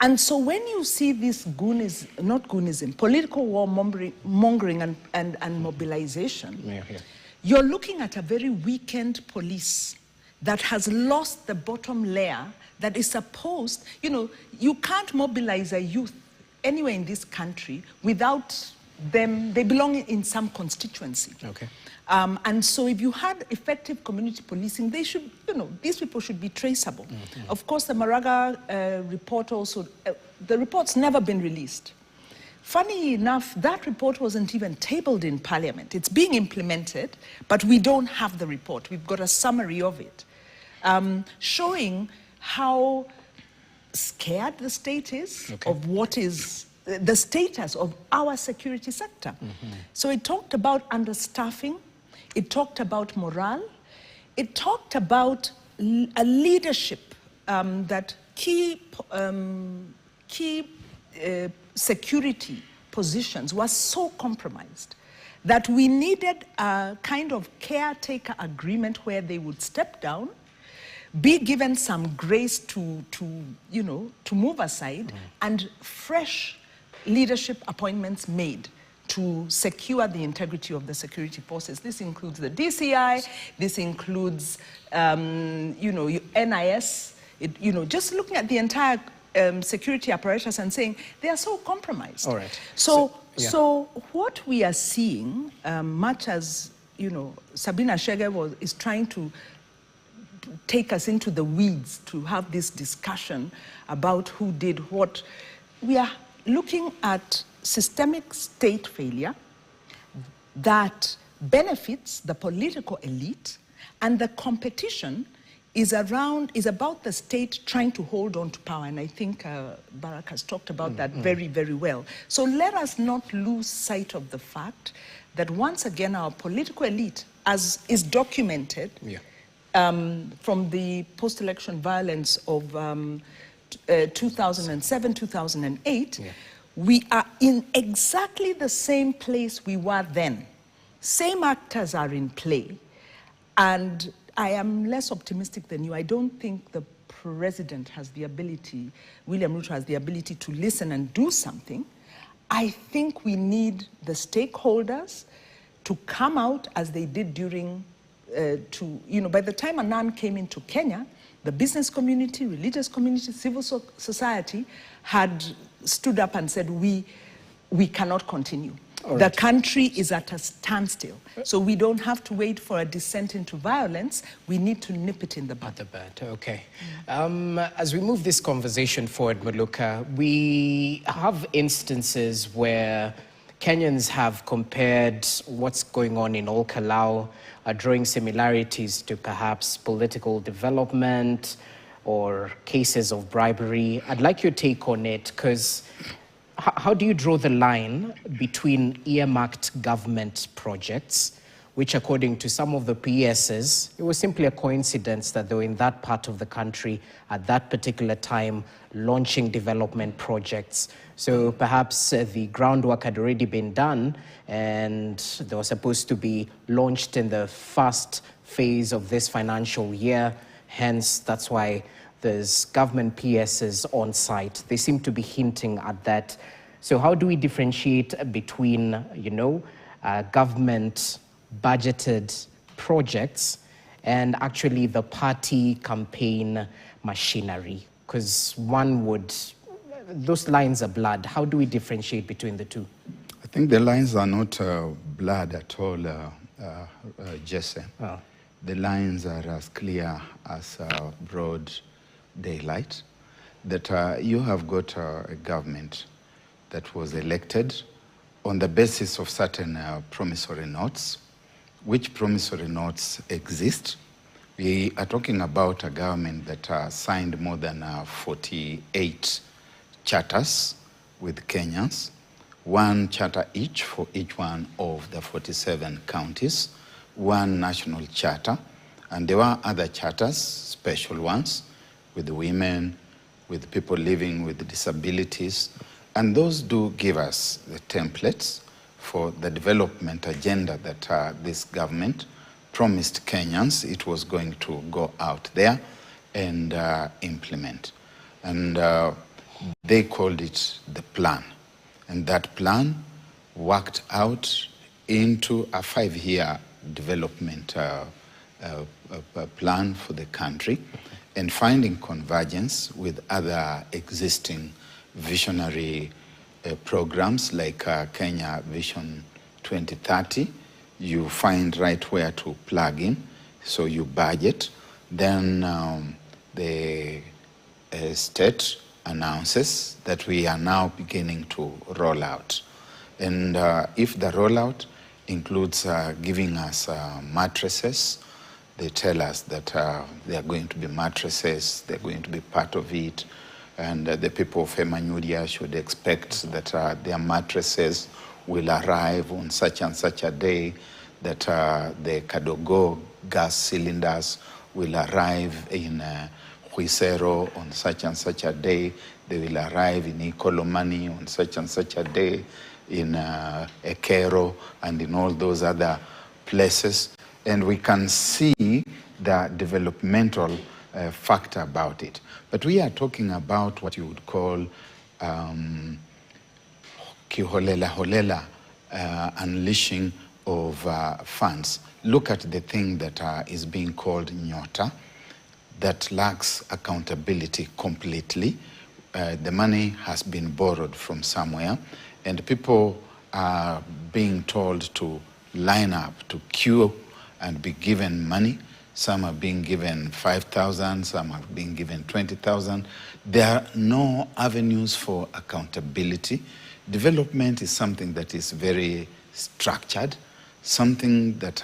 And so when you see this goonism, political warmongering and mobilization, you're looking at a very weakened police that has lost the bottom layer that is supposed, you can't mobilize a youth anywhere in this country without them, they belong in some constituency. Okay. And so if you had effective community policing, they should, these people should be traceable. Mm-hmm. Of course, the Maraga report also, the report's never been released. Funny enough, that report wasn't even tabled in Parliament. It's being implemented, but we don't have the report. We've got a summary of it, showing how scared the state is of what is the status of our security sector. Mm-hmm. So it talked about understaffing, it talked about morale, it talked about a leadership that key security positions were so compromised that we needed a kind of caretaker agreement where they would step down, be given some grace to move aside, and fresh leadership appointments made to secure the integrity of the security forces. This includes the DCI, this includes, NIS, just looking at the entire security apparatus and saying they are so compromised. All right. So what we are seeing, much as, Sabina Shege is trying to take us into the weeds to have this discussion about who did what, we are looking at systemic state failure that benefits the political elite, and the competition is about the state trying to hold on to power. And I think Barak has talked about that very, very well. So let us not lose sight of the fact that once again our political elite, as is documented from the post-election violence of 2007, 2008, we are in exactly the same place we were then. Same actors are in play. And I am less optimistic than you. I don't think the president has the ability, William Ruto has the ability to listen and do something. I think we need the stakeholders to come out as they did during, by the time Annan came into Kenya, the business community, religious community, civil society had stood up and said, we cannot continue. The country is at a standstill. So we don't have to wait for a descent into violence. We need to nip it in the bud. Okay. As we move this conversation forward, Maluka, we have instances where Kenyans have compared what's going on in Ol Kalou, drawing similarities to perhaps political development or cases of bribery. I'd like your take on it, because how do you draw the line between earmarked government projects, which according to some of the PSs, it was simply a coincidence that they were in that part of the country at that particular time launching development projects. So perhaps the groundwork had already been done and they were supposed to be launched in the first phase of this financial year. Hence, that's why there's government PSs on site. They seem to be hinting at that. So how do we differentiate between, government budgeted projects and actually the party campaign machinery? Because those lines are blurred. How do we differentiate between the two? I think the lines are not blurred at all, Jesse. Oh. The lines are as clear as broad daylight, that you have got a government that was elected on the basis of certain promissory notes. Which promissory notes exist? We are talking about a government that signed more than 48 charters with Kenyans, one charter each for each one of the 47 counties, one national charter, and there were other charters, special ones, with women, with people living with disabilities, and those do give us the templates for the development agenda that this government promised Kenyans it was going to go out there and implement. And they called it the plan. And that plan worked out into a 5-year development plan for the country and finding convergence with other existing visionary programs like Kenya Vision 2030. You find right where to plug in, so you budget. Then the state announces that we are now beginning to roll out. And if the rollout includes giving us mattresses, they tell us that they are going to be mattresses, they're going to be part of it, and the people of Emanyudia should expect that their mattresses will arrive on such and such a day, that the Kadogo gas cylinders will arrive in Huisero on such and such a day, they will arrive in Ikolomani on such and such a day, in Ekero and in all those other places. And we can see the developmental factor about it. But we are talking about what you would call kiholela unleashing of funds. Look at the thing that is being called Nyota, that lacks accountability completely. The money has been borrowed from somewhere, and people are being told to line up, to queue and be given money. Some are being given 5,000, some are being given 20,000. There are no avenues for accountability. Development is something that is very structured, something that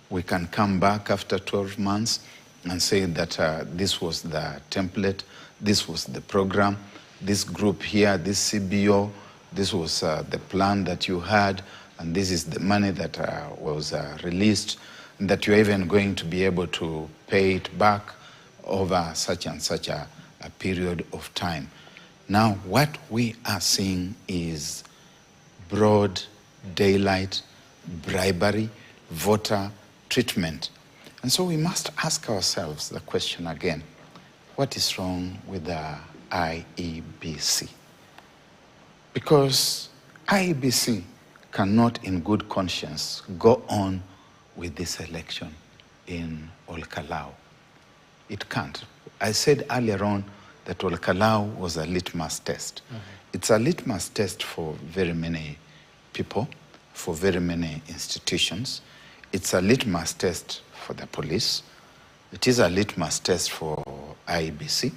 we can come back after 12 months and say that this was the template, this was the program, this group here, this CBO, this was the plan that you had, and this is the money that was released, and that you're even going to be able to pay it back over such and such a period of time. Now, what we are seeing is broad daylight bribery, voter treatment. And so we must ask ourselves the question again, what is wrong with the IEBC? Because IEBC cannot in good conscience go on with this election in Olkalau. It can't. I said earlier on that Olkalau was a litmus test. Mm-hmm. It's a litmus test for very many people, for very many institutions. It's a litmus test for the police. It is a litmus test for IEBC.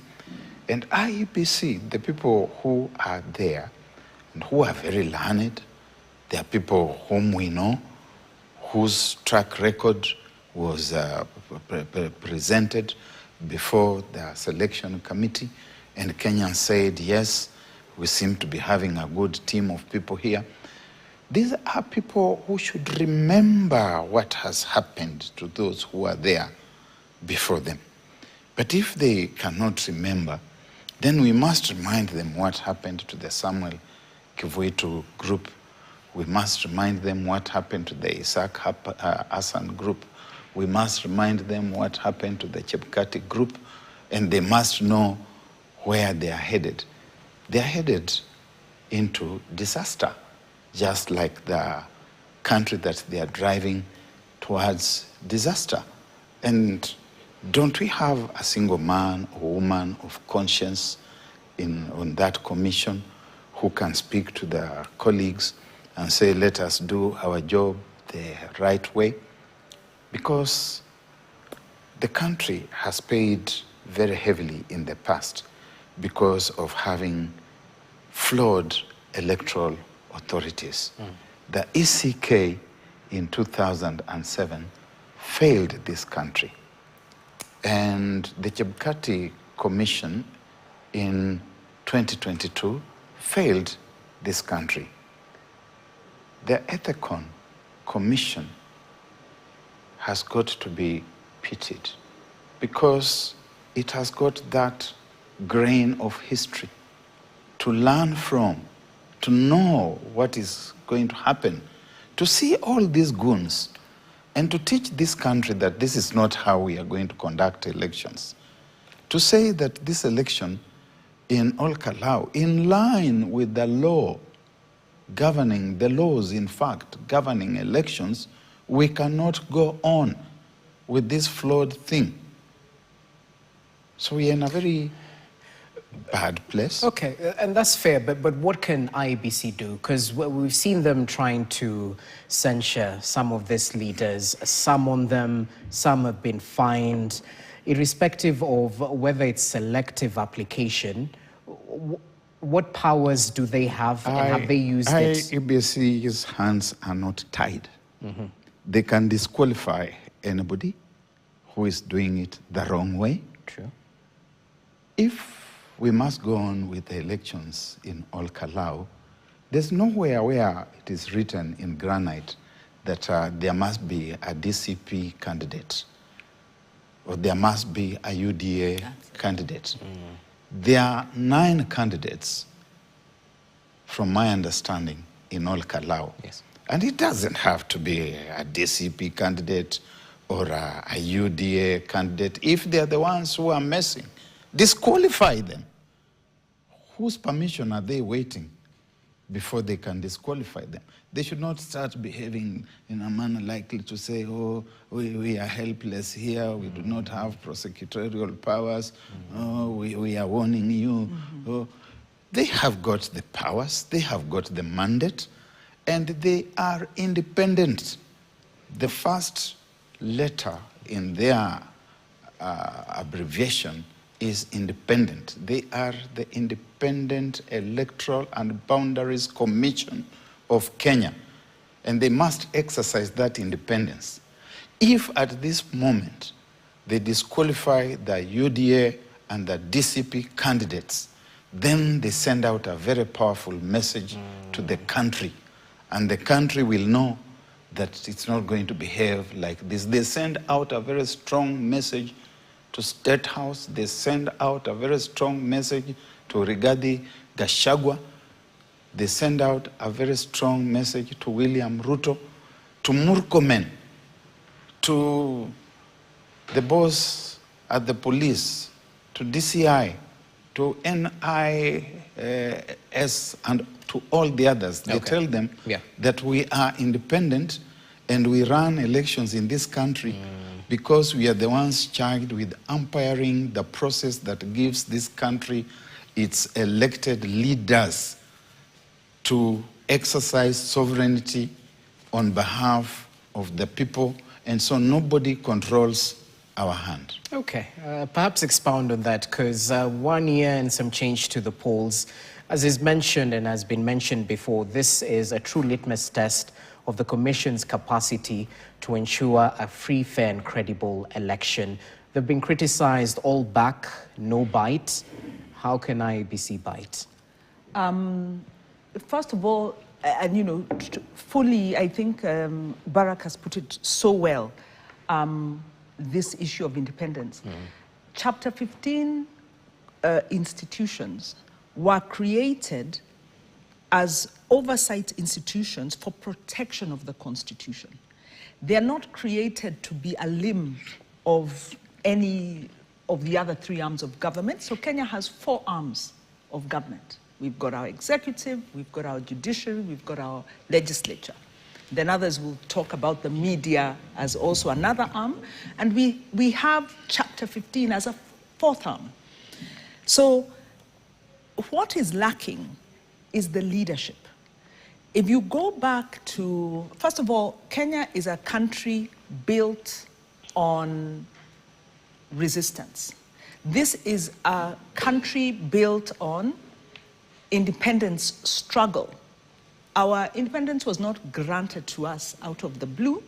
And IEBC, the people who are there and who are very learned, they are people whom we know, whose track record was presented before the selection committee, and Kenyans said, yes, we seem to be having a good team of people here. These are people who should remember what has happened to those who are there before them. But if they cannot remember, then we must remind them what happened to the Samuel Kivuitu group. We must remind them what happened to the Isaac Hassan group. We must remind them what happened to the Chebukati group, and they must know where they are headed. They are headed into disaster, just like the country that they are driving towards disaster. And don't we have a single man or woman of conscience on that commission who can speak to the colleagues and say, let us do our job the right way? Because the country has paid very heavily in the past because of having flawed electoral authorities. The ECK in 2007 failed this country. And the Chebukati Commission in 2022 failed this country. The Ethicon Commission has got to be pitied because it has got that grain of history to learn from, to know what is going to happen, to see all these goons and to teach this country that this is not how we are going to conduct elections. To say that this election in Olkalau, in line with the law governing, the laws in fact governing elections, we cannot go on with this flawed thing. So we're in a very bad place. Okay, and that's fair, but what can IEBC do? Because we've seen them trying to censure some of these leaders, some on them, some have been fined. Irrespective of whether it's selective application, what powers do they have, and have they used it? IEBC's hands are not tied. They can disqualify anybody who is doing it the wrong way. True. If we must go on with the elections in Ol Kalou, there's nowhere where it is written in granite that there must be a DCP candidate or there must be a UDA candidate. There are 9 candidates, from my understanding, in Ol Kalou. Yes. And it doesn't have to be a DCP candidate or a UDA candidate. If they're the ones who are messing, disqualify them. Whose permission are they waiting before they can disqualify them? They should not start behaving in a manner likely to say, oh, we are helpless here, we do not have prosecutorial powers, oh, we are warning you. Oh. They have got the powers, they have got the mandate, and they are independent. The first letter in their abbreviation is independent. They are the Independent Electoral and Boundaries Commission of Kenya, and they must exercise that independence. If at this moment they disqualify the UDA and the DCP candidates, then they send out a very powerful message to the country, and the country will know that it's not going to behave like this. They send out a very strong message to State House. They send out a very strong message to Rigathi Gachagua. They send out a very strong message to William Ruto, to Murkomen, to the boss at the police, to DCI, to NIS, and to all the others. They tell them that we are independent and we run elections in this country because we are the ones charged with umpiring the process that gives this country its elected leaders to exercise sovereignty on behalf of the people, and so nobody controls our hand. Okay, perhaps expound on that, because 1 year and some change to the polls, as is mentioned and has been mentioned before, this is a true litmus test of the Commission's capacity to ensure a free, fair and credible election. They've been criticized, all back, no bite. How can IEBC bite? First of all, and fully, I think Barak has put it so well, this issue of independence. Chapter 15 institutions were created as oversight institutions for protection of the Constitution. They are not created to be a limb of any of the other 3 arms of government. So Kenya has 4 arms of government. We've got our executive, we've got our judiciary, we've got our legislature. Then others will talk about the media as also another arm. And we have Chapter 15 as a 4th arm. So what is lacking is the leadership. If you go back to, first of all, Kenya is a country built on resistance. This is a country built on independence struggle. Our independence was not granted to us out of the blue.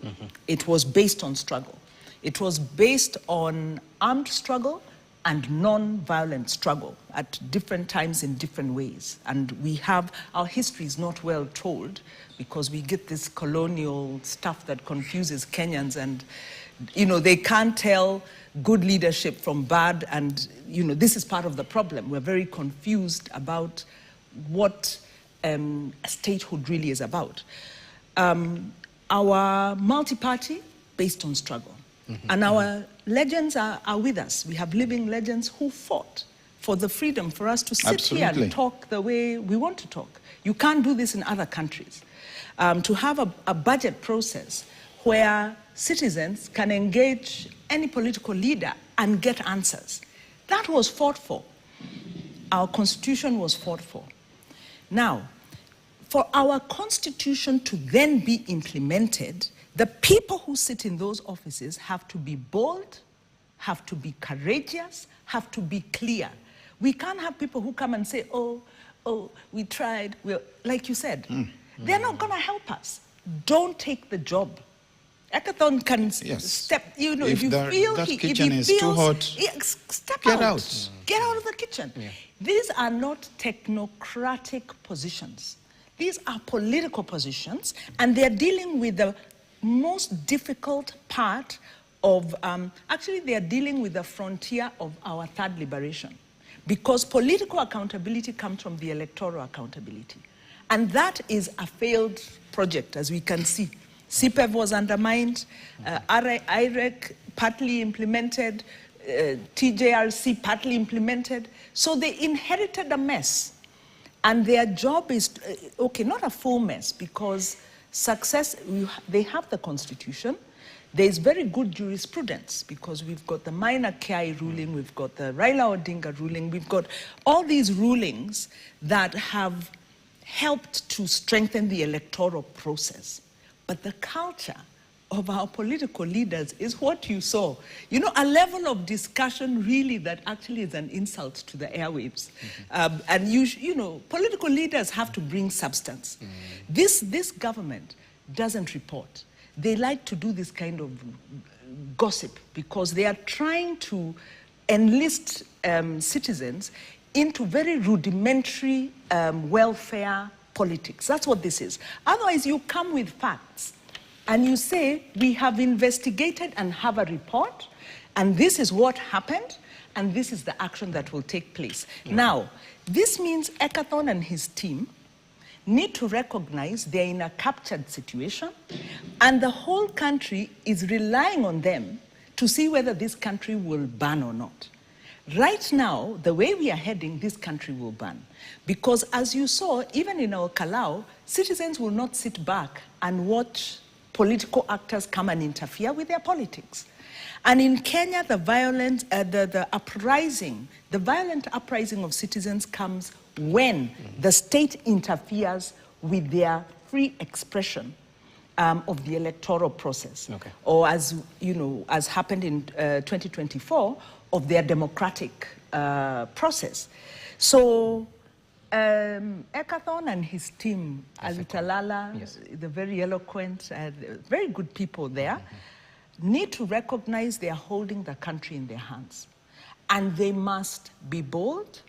It was based on struggle. It was based on armed struggle and non-violent struggle at different times in different ways. And our history is not well told because we get this colonial stuff that confuses Kenyans, and they can't tell good leadership from bad, and this is part of the problem. We're very confused about what statehood really is about. Our multi-party based on struggle. And our legends are with us. We have living legends who fought for the freedom for us to sit here and talk the way we want to talk. You can't do this in other countries. To have a budget process where citizens can engage any political leader and get answers. That was fought for. Our constitution was fought for. Now, for our constitution to then be implemented, the people who sit in those offices have to be bold, have to be courageous, have to be clear. We can't have people who come and say, oh, we tried. Like you said, they're not going to help us. Don't take the job. Hackathon can step, if you feel that if kitchen he is feels, too hot, step get out. out. Get out of the kitchen. Yeah. These are not technocratic positions. These are political positions, and they're dealing with the most difficult part of, actually they're dealing with the frontier of our third liberation. Because political accountability comes from the electoral accountability. And that is a failed project, as we can see. CPEV was undermined, IREC partly implemented, TJRC partly implemented. So they inherited a mess. And their job is, okay, not a full mess, because success, they have the constitution. There's very good jurisprudence, because we've got the Minor Kiai ruling, we've got the Raila Odinga ruling, we've got all these rulings that have helped to strengthen the electoral process. But the culture of our political leaders is what you saw. A level of discussion really that actually is an insult to the airwaves. And political leaders have to bring substance. This government doesn't report. They like to do this kind of gossip because they are trying to enlist citizens into very rudimentary welfare politics. That's what this is. Otherwise, you come with facts and you say, we have investigated and have a report, and this is what happened, and this is the action that will take place. Yeah. Now, this means Hackathon and his team need to recognize they're in a captured situation, and the whole country is relying on them to see whether this country will burn or not. Right now, the way we are heading, this country will burn. Because as you saw, even in our Kalau, citizens will not sit back and watch political actors come and interfere with their politics. And in Kenya, the violent uprising of citizens comes when the state interferes with their free expression of the electoral process. Okay. Or as happened in 2024, of their democratic process. So Hackathon and his team, Alitalala, yes, the very eloquent, very good people there, need to recognize they are holding the country in their hands. And they must be bold,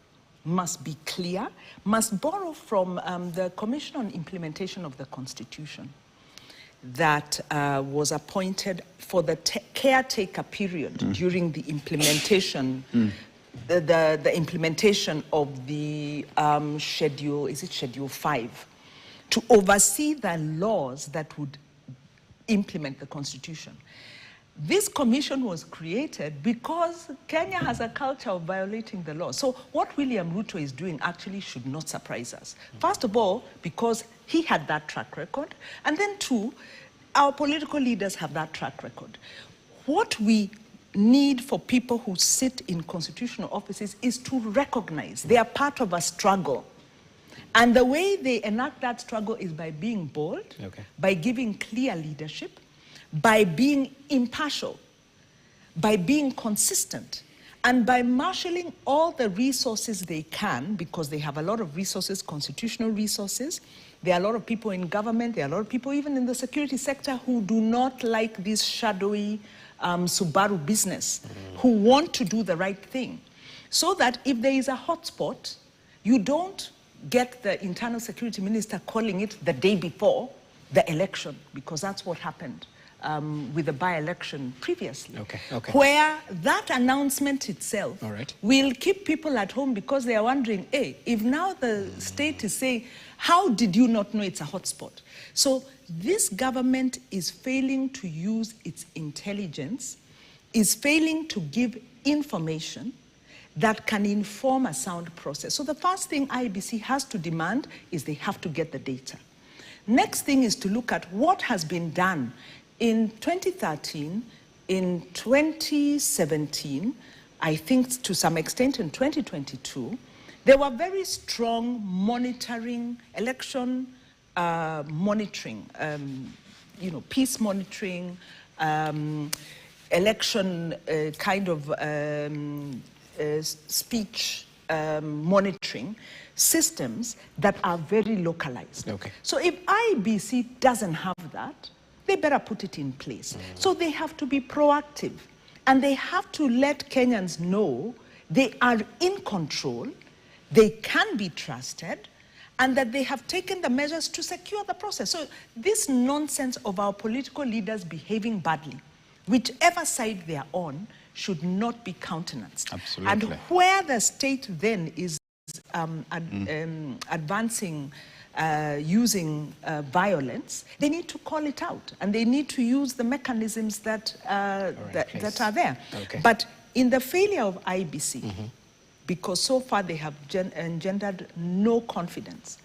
must be clear, must borrow from the Commission on Implementation of the Constitution that was appointed for the caretaker period during the implementation, the implementation of the schedule, is it Schedule 5, to oversee the laws that would implement the Constitution. This commission was created because Kenya has a culture of violating the law. So what William Ruto is doing actually should not surprise us. First of all, because he had that track record. And then two, our political leaders have that track record. What we need for people who sit in constitutional offices is to recognize they are part of a struggle. And the way they enact that struggle is by being bold, by giving clear leadership, by being impartial, by being consistent, and by marshalling all the resources they can, because they have a lot of resources, constitutional resources. There are a lot of people in government, there are a lot of people even in the security sector who do not like this shadowy Subaru business, who want to do the right thing. So that if there is a hotspot, you don't get the internal security minister calling it the day before the election, because that's what happened with the by-election previously, where that announcement itself will keep people at home because they are wondering, hey, if now the state is saying, how did you not know it's a hotspot? So this government is failing to use its intelligence, is failing to give information that can inform a sound process. So the first thing IEBC has to demand is they have to get the data. Next thing is to look at what has been done in 2013, in 2017, I think to some extent in 2022, there were very strong monitoring, election monitoring, peace monitoring, election speech monitoring systems that are very localized. Okay. So if IBC doesn't have that, they better put it in place. So they have to be proactive, and they have to let Kenyans know they are in control, they can be trusted, and that they have taken the measures to secure the process. So this nonsense of our political leaders behaving badly, whichever side they are on, should not be countenanced. Absolutely. And where the state then is advancing, using violence, they need to call it out, and they need to use the mechanisms that that are there. Okay. But in the failure of IBC, because so far they have engendered no confidence,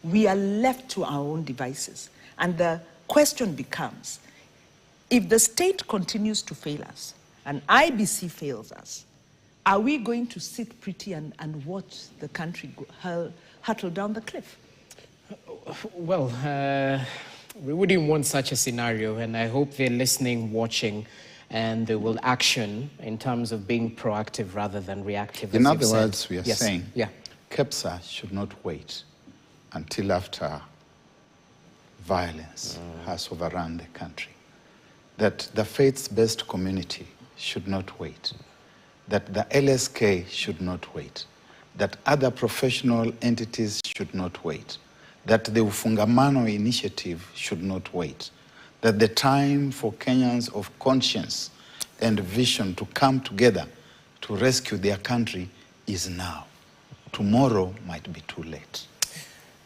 we are left to our own devices. And the question becomes, if the state continues to fail us, and IBC fails us, are we going to sit pretty and watch the country hurtle down the cliff? Well, we wouldn't want such a scenario, and I hope they're listening, watching, and they will action in terms of being proactive rather than reactive. In other words, we are yes. saying yeah. KEPSA should not wait until after violence has overrun the country. That the faith-based community should not wait. That the LSK should not wait. That other professional entities should not wait. That the Ufungamano initiative should not wait. That the time for Kenyans of conscience and vision to come together to rescue their country is now. Tomorrow might be too late.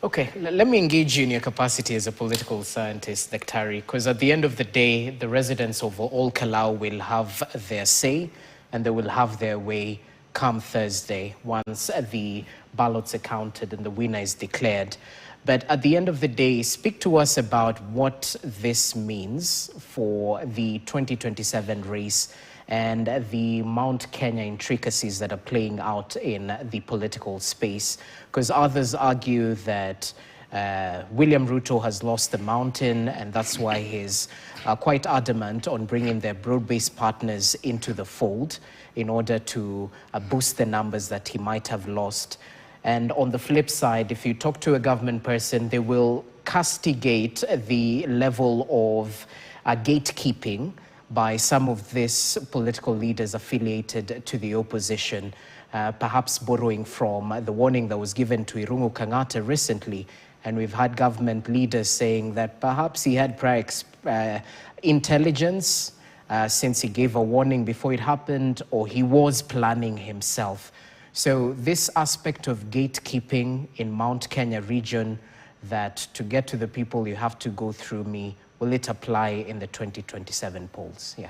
Okay, let me engage you in your capacity as a political scientist, Daktari, because at the end of the day, the residents of All Kalau will have their say, and they will have their way come Thursday once the ballots are counted and the winner is declared. But at the end of the day, speak to us about what this means for the 2027 race and the Mount Kenya intricacies that are playing out in the political space. Because others argue that William Ruto has lost the mountain, and that's why he's quite adamant on bringing their broad-based partners into the fold in order to boost the numbers that he might have lost. And on the flip side, if you talk to a government person, they will castigate the level of gatekeeping by some of these political leaders affiliated to the opposition, perhaps borrowing from the warning that was given to Irungu Kang'ata recently. And we've had government leaders saying that perhaps he had prior intelligence since he gave a warning before it happened, or he was planning himself. So this aspect of gatekeeping in Mount Kenya region, that to get to the people you have to go through me, will it apply in the 2027 polls? Yeah.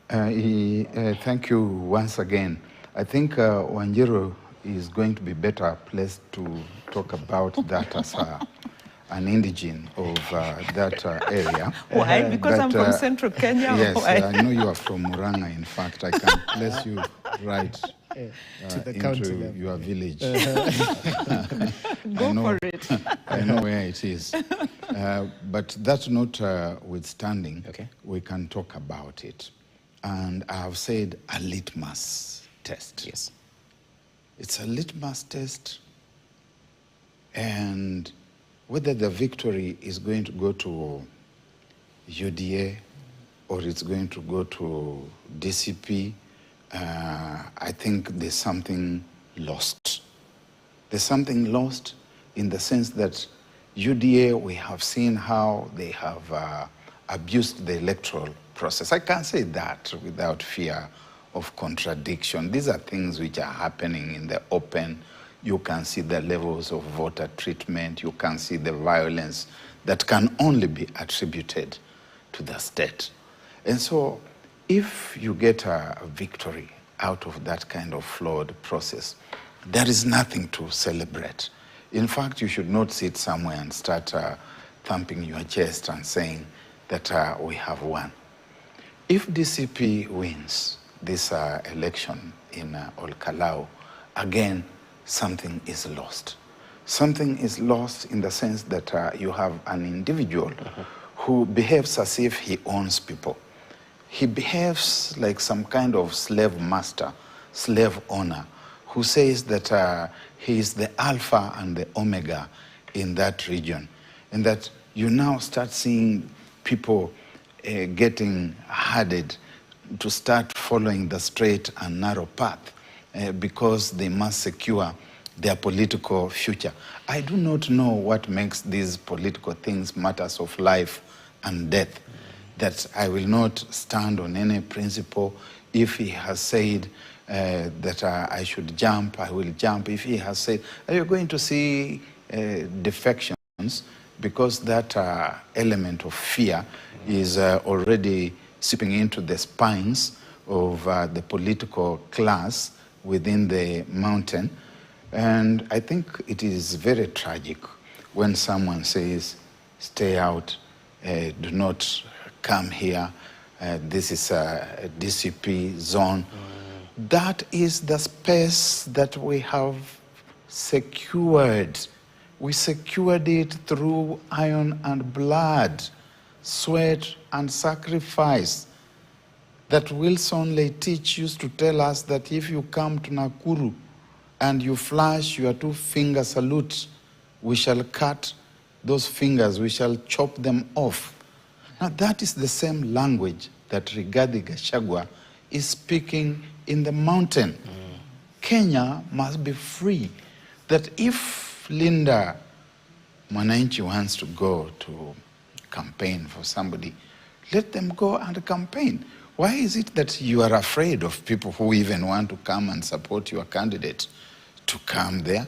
Thank you once again. I think Wanjiru is going to be better placed to talk about that as an indigene of that area. Why? Because I'm from Central Kenya? Yes, Why? I know you are from Murang'a. In fact, I can place you right to the into your village. Go for it. I know where it is. But that notwithstanding, okay, we can talk about it. And I have said a litmus test. Yes. It's a litmus test, and whether the victory is going to go to UDA or it's going to go to DCP, I think there's something lost. There's something lost in the sense that UDA, we have seen how they have abused the electoral process. I can't say that without fear of contradiction. These are things which are happening in the open. You can see the levels of voter treatment. You can see the violence that can only be attributed to the state. And so if you get a victory out of that kind of flawed process, there is nothing to celebrate. In fact, you should not sit somewhere and start thumping your chest and saying, that we have won. If DCP wins this election in Olkalau, again, something is lost. Something is lost in the sense that you have an individual who behaves as if he owns people. He behaves like some kind of slave master, slave owner, who says that he is the alpha and the omega in that region, and that you now start seeing people getting hardened to start following the straight and narrow path because they must secure their political future. I do not know what makes these political things matters of life and death, that I will not stand on any principle. If he has said that I should jump, I will jump. If he has said, are you going to see defections? Because that element of fear is already seeping into the spines of the political class within the mountain. And I think it is very tragic when someone says, stay out, do not come here, this is a DCP zone. That is the space that we have secured. We secured it through iron and blood, sweat and sacrifice. That Wilson Leitich used to tell us that if you come to Nakuru and you flash your 2-finger salute, we shall cut those fingers, we shall chop them off. Now that is the same language that Rigathi Gachagua is speaking in the mountain. Kenya must be free. That if Linda Mwananchi wants to go to campaign for somebody, let them go and campaign. Why is it that you are afraid of people who even want to come and support your candidate to come there?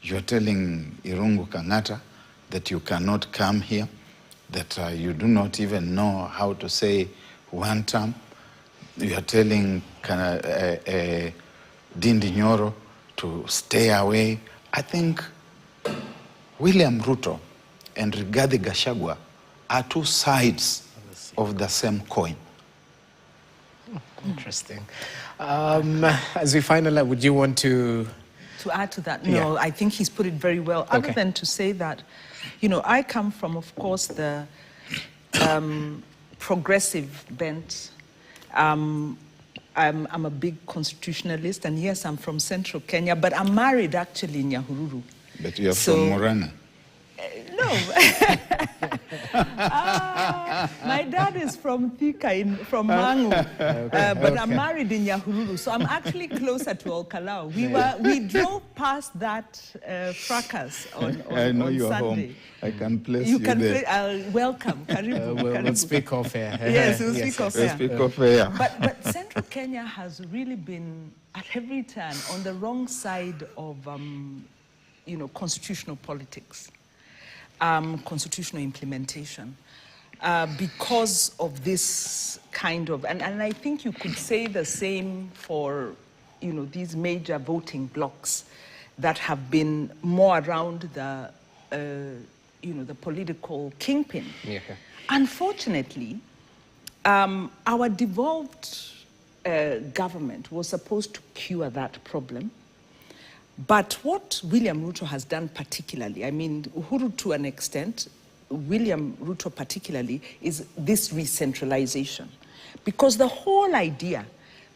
You're telling Irungu Kangata that you cannot come here, that you do not even know how to say one term. You are telling Dindi Nyoro to stay away. I think William Ruto and Rigathi Gachagua are two sides of the same coin. Interesting. As we finalize, would you want to... To add to that, no, I think he's put it very well. Other than to say that, you know, I come from, of course, the progressive bent. I'm a big constitutionalist, and yes, I'm from central Kenya, but I'm married actually in Nyahururu. But you're from Morana. No. My dad is from Thika, from Mangu, but I'm married in Nyahururu, so I'm actually closer to Olkalau. We drove past that fracas on I know you're Sunday. home. I can place you there. Welcome, Karibu. We'll speak off air. Yes, we'll speak off air. We'll speak off air. But central Kenya has really been, at every turn, on the wrong side of, you know, constitutional politics. Constitutional implementation because of this kind of, and I think you could say the same for, you know, these major voting blocks that have been more around the, you know, the political kingpin. Yeah. Unfortunately, our devolved government was supposed to cure that problem. But what William Ruto has done particularly, I mean, Uhuru to an extent, William Ruto particularly, is this recentralization. Because the whole idea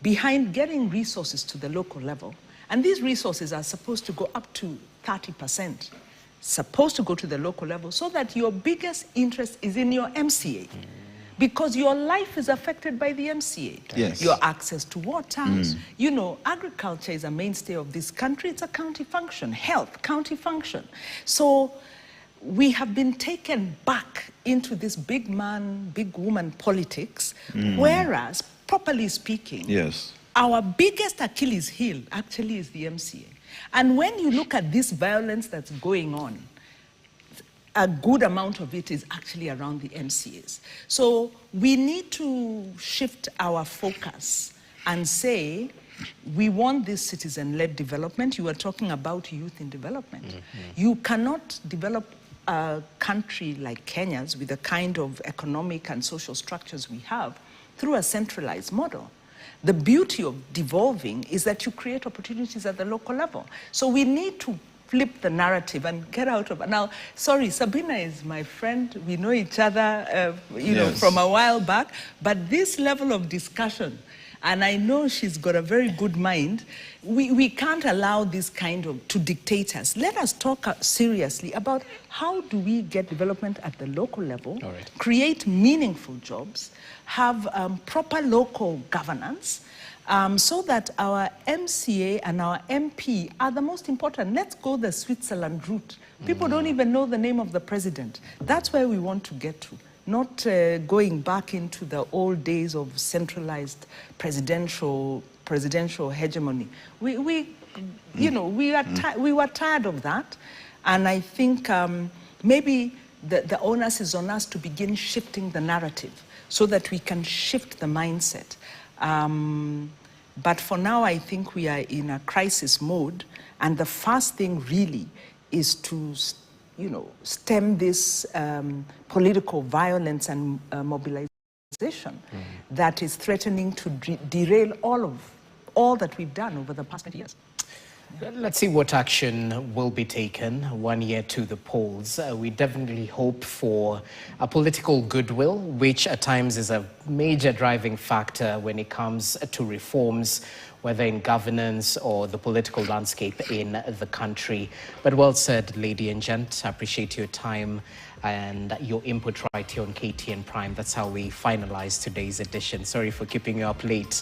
behind getting resources to the local level, and these resources are supposed to go up to 30%, supposed to go to the local level, so that your biggest interest is in your MCA. Because your life is affected by the MCA. Yes. Your access to water. You know, agriculture is a mainstay of this country. It's a county function. Health, county function. So we have been taken back into this big man, big woman politics, whereas, properly speaking, Yes. our biggest Achilles heel actually is the MCA. And when you look at this violence that's going on, a good amount of it is actually around the MCAs. So we need to shift our focus and say, we want this citizen-led development. You were talking about youth in development. You cannot develop a country like Kenya's, with the kind of economic and social structures we have, through a centralized model. The beauty of devolving is that you create opportunities at the local level. So we need to flip the narrative and get out of it. Now, sorry, Sabina is my friend. We know each other, you know, from a while back. But this level of discussion, and I know she's got a very good mind, we can't allow this kind of, to dictate us. Let us talk seriously about how do we get development at the local level, create meaningful jobs, have proper local governance, so that our MCA and our MP are the most important. Let's go the Switzerland route. People don't even know the name of the president. That's where we want to get to, not going back into the old days of centralized presidential hegemony. We were tired of that, and I think maybe the onus is on us to begin shifting the narrative so that we can shift the mindset. But for now, I think we are in a crisis mode, and the first thing really is to, you know, stem this political violence and mobilization that is threatening to derail all that we've done over the past 20 years. Let's see what action will be taken 1 year to the polls. We definitely hope for a political goodwill, which at times is a major driving factor when it comes to reforms, whether in governance or the political landscape in the country. But well said, lady and gent. I appreciate your time and your input right here on KTN Prime. That's how we finalize today's edition. Sorry for keeping you up late.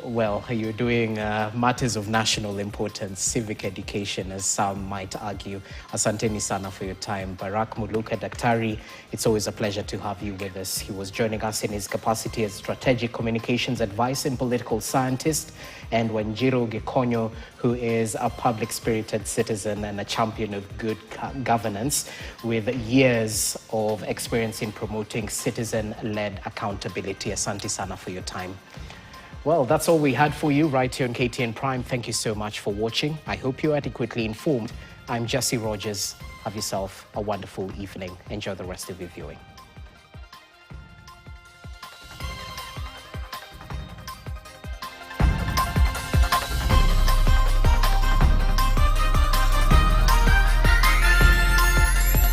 Well, you're doing matters of national importance, civic education, as some might argue. Asanteni sana for your time. Barak Muluka Daktari, it's always a pleasure to have you with us. He was joining us in his capacity as strategic communications advisor and political scientist, and Wanjiro Gekonyo, who is a public-spirited citizen and a champion of good governance with years of experience in promoting citizen-led accountability. Asante sana for your time. Well, that's all we had for you right here on KTN Prime. Thank you so much for watching. I hope you're adequately informed. I'm Jesse Rogers. Have yourself a wonderful evening. Enjoy the rest of your viewing.